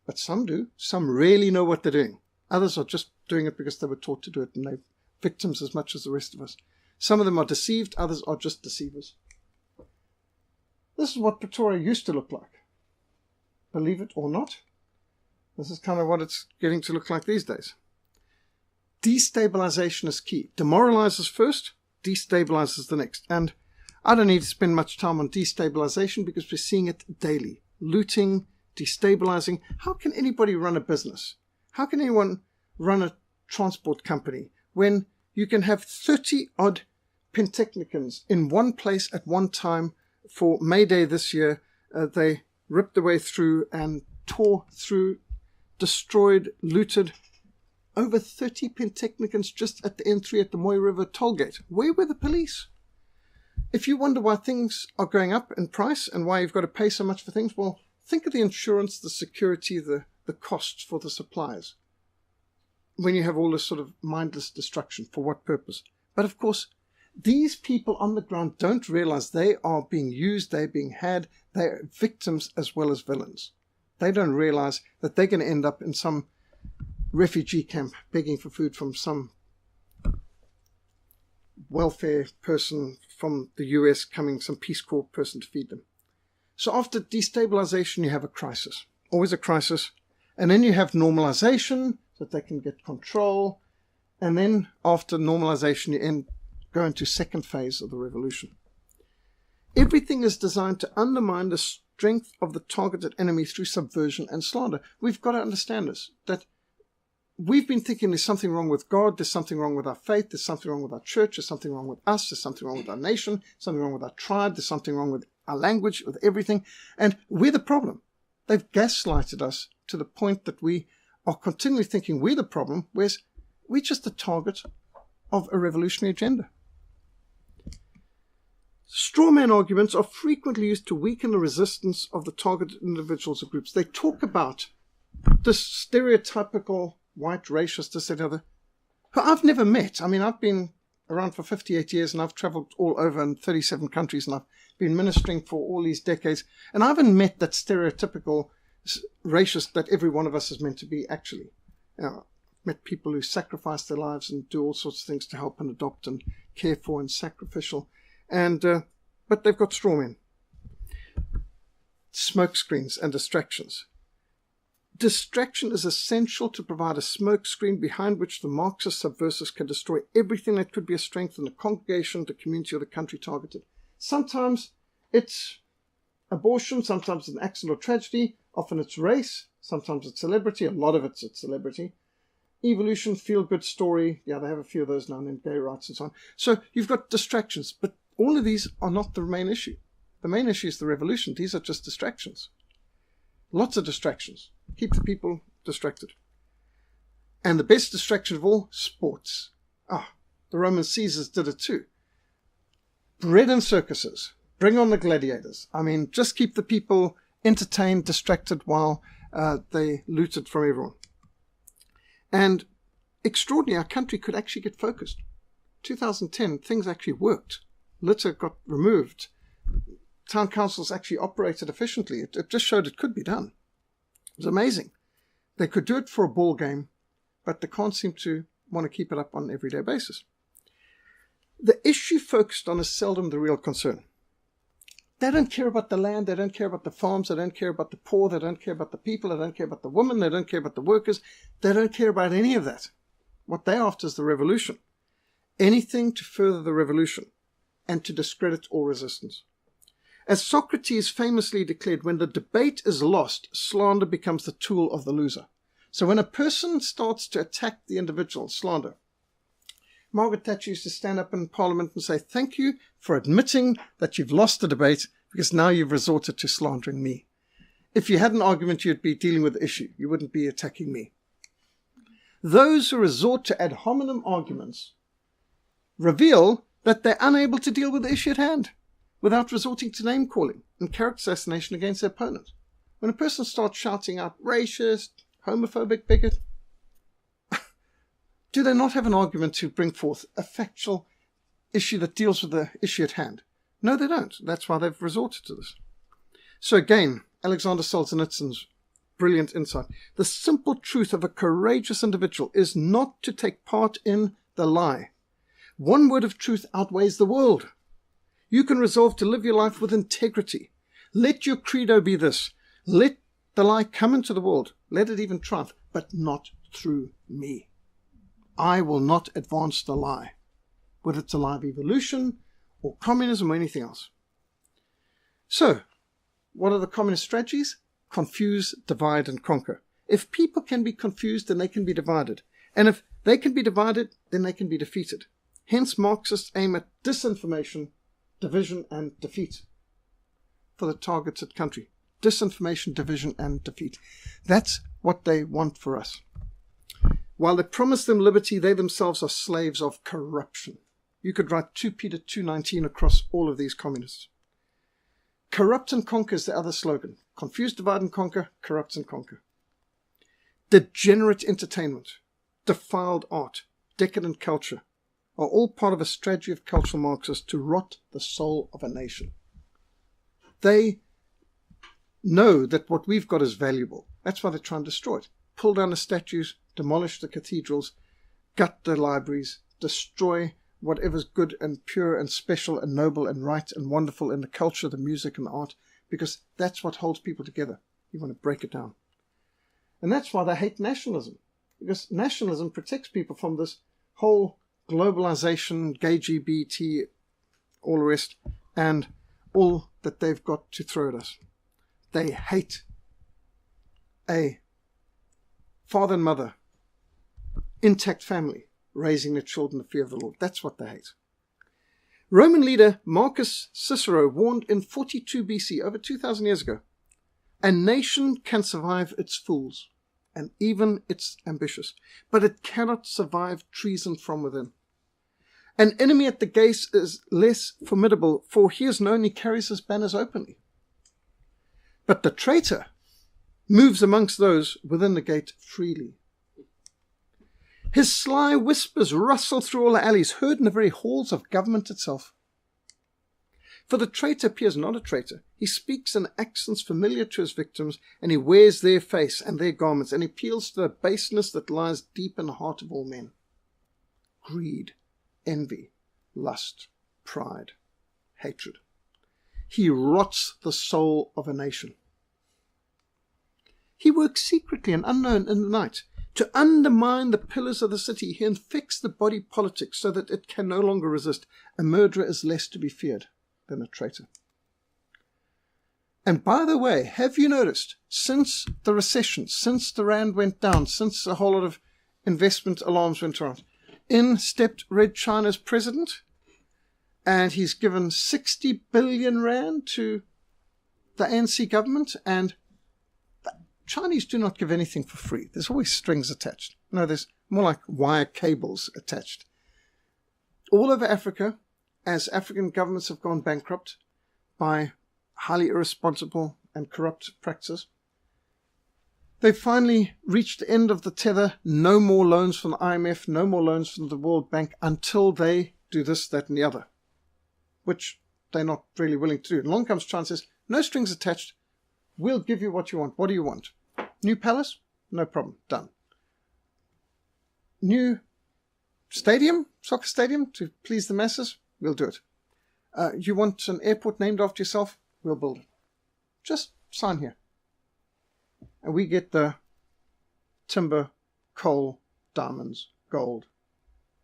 Speaker 1: But some do. Some really know what they're doing. Others are just doing it because they were taught to do it, and they're victims as much as the rest of us. Some of them are deceived, others are just deceivers. This is what Pretoria used to look like. Believe it or not, this is kind of what it's getting to look like these days. Destabilization is key. Demoralizes first, destabilizes the next. And I don't need to spend much time on destabilization because we're seeing it daily. Looting, destabilizing. How can anybody run a business? How can anyone run a transport company when you can have 30-odd Pentechnicans in one place at one time? For May Day this year, they ripped their way through and tore through, destroyed, looted over 30 Pentechnicans just at the N3 at the Mooi River tollgate. Where were the police? If you wonder why things are going up in price and why you've got to pay so much for things, well, think of the insurance, the security, the costs for the suppliers. When you have all this sort of mindless destruction, for what purpose? But of course, these people on the ground don't realize they are being used, they're being had, they're victims as well as villains. They don't realize that they're going to end up in some refugee camp begging for food from some welfare person from the US coming, some Peace Corps person to feed them. So after destabilization, you have a crisis. Always a crisis. And then you have normalization, so that they can get control. And then after normalization, you go into second phase of the revolution. Everything is designed to undermine the strength of the targeted enemy through subversion and slander. We've got to understand this, that we've been thinking there's something wrong with God, there's something wrong with our faith, there's something wrong with our church, there's something wrong with us, there's something wrong with our nation, something wrong with our tribe, there's something wrong with our language, with everything. And we're the problem. They've gaslighted us to the point that we are continually thinking we're the problem, whereas we're just the target of a revolutionary agenda. Straw man arguments are frequently used to weaken the resistance of the targeted individuals or groups. They talk about this stereotypical white racist, this and other, who I've never met. I mean, I've been around for 58 years and I've traveled all over in 37 countries and I've been ministering for all these decades. And I haven't met that stereotypical racist that every one of us is meant to be, actually. met people who sacrifice their lives and do all sorts of things to help and adopt and care for and sacrificial. And but they've got straw men. Smoke screens and distractions. Distraction is essential to provide a smoke screen behind which the Marxist subversives can destroy everything that could be a strength in the congregation, the community, or the country targeted. Sometimes it's abortion, sometimes it's an accident or tragedy, often it's race, sometimes it's celebrity, a lot of it's celebrity. Evolution, feel-good story, yeah, they have a few of those now and then, gay rights and so on. So you've got distractions, but all of these are not the main issue. The main issue is the revolution. These are just distractions. Lots of distractions. Keep the people distracted. And the best distraction of all, sports. The Roman Caesars did it too. Bread and circuses. Bring on the gladiators. I mean, just keep the people entertained, distracted while they looted from everyone. And extraordinary, our country could actually get focused. 2010, things actually worked. Litter got removed. Town councils actually operated efficiently. It just showed it could be done. It was amazing. They could do it for a ball game, but they can't seem to want to keep it up on an everyday basis. The issue focused on is seldom the real concern. They don't care about the land, they don't care about the farms, they don't care about the poor, they don't care about the people, they don't care about the women, they don't care about the workers, they don't care about any of that. What they're after is the revolution. Anything to further the revolution and to discredit all resistance. As Socrates famously declared, when the debate is lost, slander becomes the tool of the loser. So when a person starts to attack the individual, slander. Margaret Thatcher used to stand up in Parliament and say, thank you for admitting that you've lost the debate because now you've resorted to slandering me. If you had an argument, you'd be dealing with the issue. You wouldn't be attacking me. Those who resort to ad hominem arguments reveal that they're unable to deal with the issue at hand without resorting to name-calling and character assassination against their opponent. When a person starts shouting out racist, homophobic, bigot, do they not have an argument to bring forth a factual issue that deals with the issue at hand? No, they don't. That's why they've resorted to this. So again, Alexander Solzhenitsyn's brilliant insight. The simple truth of a courageous individual is not to take part in the lie. One word of truth outweighs the world. You can resolve to live your life with integrity. Let your credo be this. Let the lie come into the world. Let it even triumph, but not through me. I will not advance the lie, whether it's a lie of evolution or communism or anything else. So, what are the communist strategies? Confuse, divide, and conquer. If people can be confused, then they can be divided. And if they can be divided, then they can be defeated. Hence, Marxists aim at disinformation, division, and defeat for the targeted country. Disinformation, division, and defeat. That's what they want for us. While they promise them liberty, they themselves are slaves of corruption. You could write 2 Peter 2:19 across all of these communists. Corrupt and conquer is the other slogan. Confuse, divide, and conquer. Corrupt and conquer. Degenerate entertainment, defiled art, decadent culture are all part of a strategy of cultural Marxists to rot the soul of a nation. They know that what we've got is valuable. That's why they're trying to destroy it. Pull down the statues, demolish the cathedrals, gut the libraries, destroy whatever's good and pure and special and noble and right and wonderful in the culture, the music and the art, because that's what holds people together. You want to break it down. And that's why they hate nationalism, because nationalism protects people from this whole globalization, gay LGBT, all the rest, and all that they've got to throw at us. They hate a father and mother, intact family, raising their children in the fear of the Lord. That's what they hate. Roman leader Marcus Cicero warned in 42 BC, over 2,000 years ago, a nation can survive its fools, and even its ambitious, but it cannot survive treason from within. An enemy at the gates is less formidable, for he is known, he carries his banners openly. But the traitor moves amongst those within the gate freely. His sly whispers rustle through all the alleys, heard in the very halls of government itself. For the traitor appears not a traitor. He speaks in accents familiar to his victims, and he wears their face and their garments, and he appeals to the baseness that lies deep in the heart of all men. Greed, envy, lust, pride, hatred. He rots the soul of a nation. He works secretly and unknown in the night. To undermine the pillars of the city, he infects the body politic so that it can no longer resist. A murderer is less to be feared than a traitor. And by the way, have you noticed, since the recession, since the rand went down, since a whole lot of investment alarms went around, in stepped Red China's president, and he's given 60 billion rand to the ANC government, and Chinese do not give anything for free. There's always strings attached. No, there's more like wire cables attached. All over Africa, as African governments have gone bankrupt by highly irresponsible and corrupt practices, they've finally reached the end of the tether. No more loans from the IMF, no more loans from the World Bank until they do this, that, and the other, which they're not really willing to do. And along comes China and says, no strings attached. We'll give you what you want. What do you want? New palace? No problem. Done. New stadium? Soccer stadium to please the masses? We'll do it. You want an airport named after yourself? We'll build it. Just sign here. And we get the timber, coal, diamonds, gold,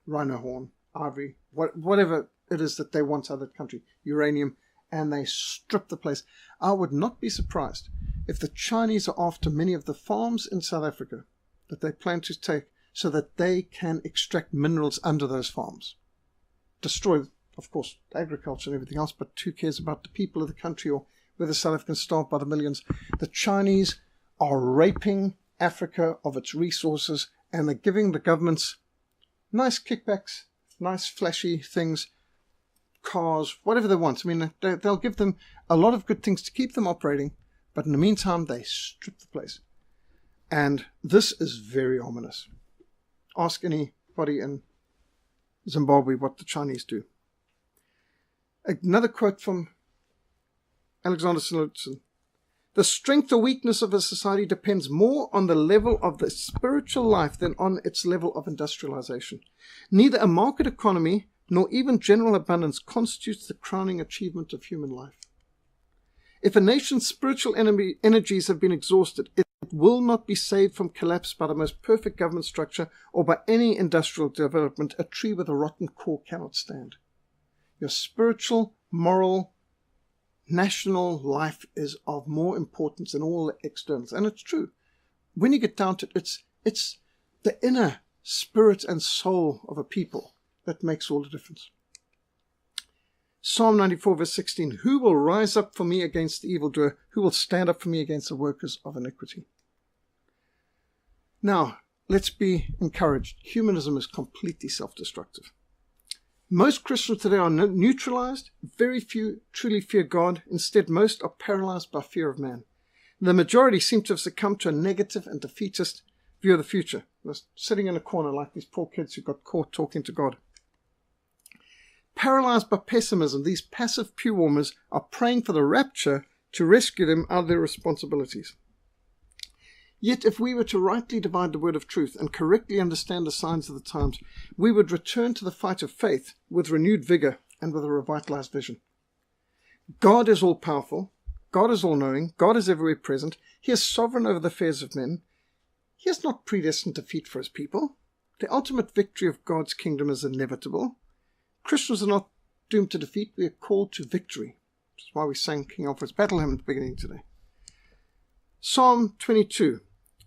Speaker 1: rhino horn, ivory, whatever it is that they want out of that country, uranium, and they strip the place. I would not be surprised if the Chinese are after many of the farms in South Africa that they plan to take so that they can extract minerals under those farms. Destroy, of course, agriculture and everything else, but who cares about the people of the country or whether South Africans starve by the millions? The Chinese are raping Africa of its resources, and they're giving the governments nice kickbacks, nice flashy things, cars, whatever they want. I mean, they'll give them a lot of good things to keep them operating, but in the meantime, they strip the place. And this is very ominous. Ask anybody in Zimbabwe what the Chinese do. Another quote from Alexander Solzhenitsyn. The strength or weakness of a society depends more on the level of the spiritual life than on its level of industrialization. Neither a market economy nor even general abundance constitutes the crowning achievement of human life. If a nation's spiritual energies have been exhausted, it will not be saved from collapse by the most perfect government structure or by any industrial development. A tree with a rotten core cannot stand. Your spiritual, moral, national life is of more importance than all the externals. And it's true. When you get down to it, it's the inner spirit and soul of a people that makes all the difference. Psalm 94 verse 16, who will rise up for me against the evildoer? Who will stand up for me against the workers of iniquity? Now, let's be encouraged. Humanism is completely self-destructive. Most Christians today are neutralized. Very few truly fear God. Instead, most are paralyzed by fear of man. The majority seem to have succumbed to a negative and defeatist view of the future. They're sitting in a corner like these poor kids who got caught talking to God. Paralyzed by pessimism, these passive pew warmers are praying for the rapture to rescue them out of their responsibilities. Yet if we were to rightly divide the word of truth and correctly understand the signs of the times, we would return to the fight of faith with renewed vigor and with a revitalized vision. God is all-powerful. God is all-knowing. God is everywhere present. He is sovereign over the affairs of men. He has not predestined defeat for his people. The ultimate victory of God's kingdom is inevitable. Christians are not doomed to defeat. We are called to victory. That's why we sang King Alfred's battle hymn at the beginning today. Psalm 22.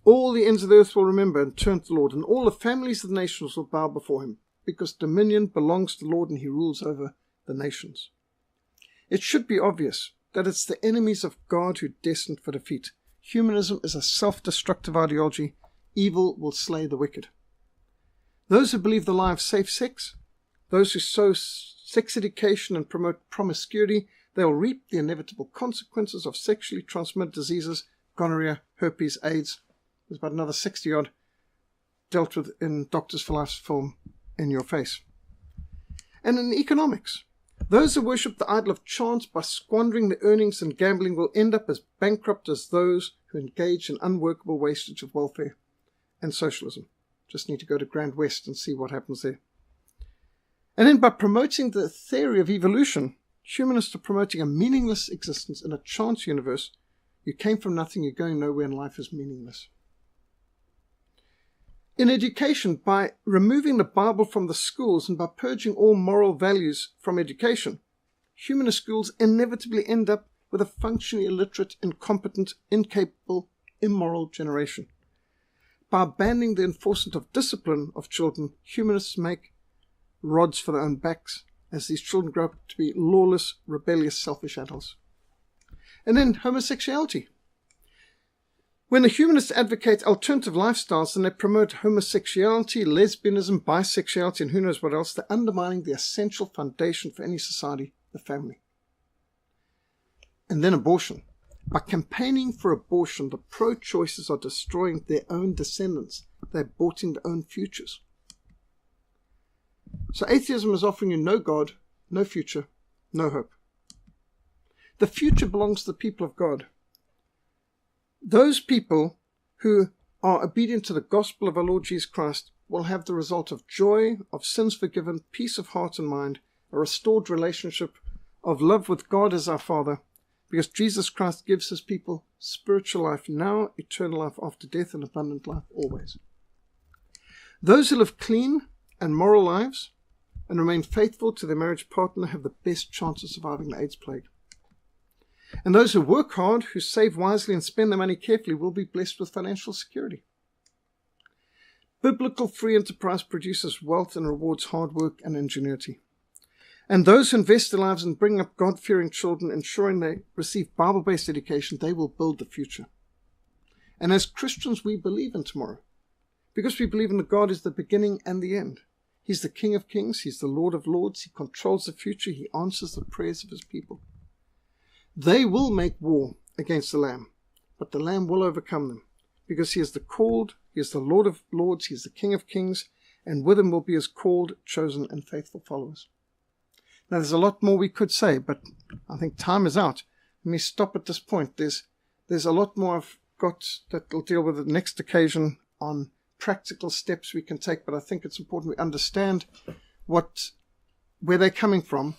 Speaker 1: All the ends of the earth will remember and turn to the Lord, and all the families of the nations will bow before him, because dominion belongs to the Lord and he rules over the nations. It should be obvious that it's the enemies of God who are destined for defeat. Humanism is a self-destructive ideology. Evil will slay the wicked. Those who believe the lie of safe sex, those who sow sex education and promote promiscuity, they'll reap the inevitable consequences of sexually transmitted diseases, gonorrhea, herpes, AIDS. There's about another 60-odd dealt with in Doctors for Life's film In Your Face. And in economics, Those who worship the idol of chance by squandering their earnings and gambling will end up as bankrupt as those who engage in unworkable wastage of welfare and socialism. Just need to go to Grand West and see what happens there. And then by promoting the theory of evolution, humanists are promoting a meaningless existence in a chance universe. You came from nothing, you're going nowhere, and life is meaningless. In education, by removing the Bible from the schools and by purging all moral values from education, humanist schools inevitably end up with a functionally illiterate, incompetent, incapable, immoral generation. By banning the enforcement of discipline of children, humanists make rods for their own backs as these children grow up to be lawless, rebellious, selfish adults. And then homosexuality. When the humanists advocate alternative lifestyles and they promote homosexuality, lesbianism, bisexuality, and who knows what else, they're undermining the essential foundation for any society, the family. And then abortion. By campaigning for abortion, the pro-choicers are destroying their own descendants. They're aborting their own futures. So atheism is offering you no God, no future, no hope. The future belongs to the people of God. Those people who are obedient to the gospel of our Lord Jesus Christ will have the result of joy, of sins forgiven, peace of heart and mind, a restored relationship of love with God as our Father, because Jesus Christ gives his people spiritual life now, eternal life after death, and abundant life always. Those who live clean and moral lives and remain faithful to their marriage partner have the best chance of surviving the AIDS plague. And those who work hard, who save wisely and spend their money carefully will be blessed with financial security. Biblical free enterprise produces wealth and rewards hard work and ingenuity. And those who invest their lives in bringing up God-fearing children, ensuring they receive Bible-based education, they will build the future. And as Christians, we believe in tomorrow, because we believe in that God is the beginning and the end. He's the King of Kings. He's the Lord of Lords. He controls the future. He answers the prayers of his people. They will make war against the Lamb, but the Lamb will overcome them, because he is the called, he is the Lord of Lords, he is the King of Kings, and with him will be his called, chosen, and faithful followers. Now, there's a lot more we could say, but I think time is out. Let me stop at this point. There's a lot more I've got that will deal with the next occasion on practical steps we can take, but I think it's important we understand where they're coming from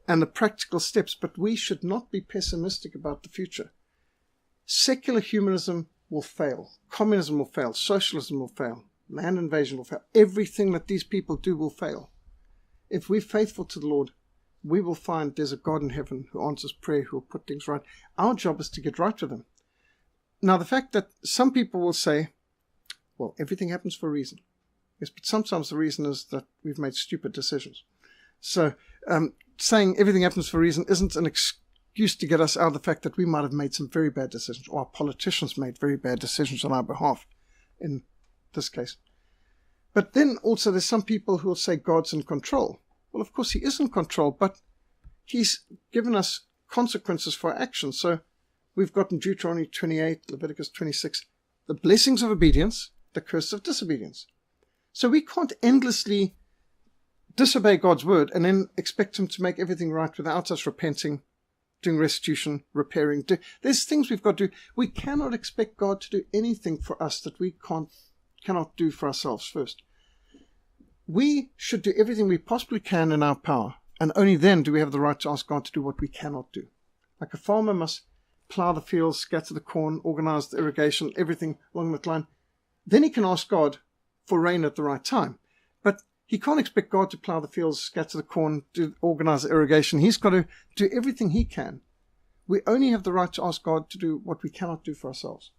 Speaker 1: and the practical steps, but we should not be pessimistic about the future. Secular humanism will fail. Communism will fail. Socialism will fail. Land invasion will fail. Everything that these people do will fail. If we're faithful to the Lord, we will find there's a God in heaven who answers prayer, who will put things right. Our job is to get right with him. Now, the fact that some people will say, well, everything happens for a reason. Yes, but sometimes the reason is that we've made stupid decisions. So, saying everything happens for a reason isn't an excuse to get us out of the fact that we might have made some very bad decisions, or our politicians made very bad decisions on our behalf in this case. But then also there's some people who will say God's in control. Well, of course he is in control, but he's given us consequences for our actions. So we've got in Deuteronomy 28, Leviticus 26, the blessings of obedience, the curse of disobedience. So we can't endlessly disobey God's word and then expect him to make everything right without us repenting, doing restitution, repairing. There's things we've got to do. We cannot expect God to do anything for us that we cannot do for ourselves first. We should do everything we possibly can in our power, and only then do we have the right to ask God to do what we cannot do. Like a farmer must plow the fields, scatter the corn, organize the irrigation, everything along that line. Then he can ask God for rain at the right time. But he can't expect God to plow the fields, scatter the corn, organize the irrigation. He's got to do everything he can. We only have the right to ask God to do what we cannot do for ourselves.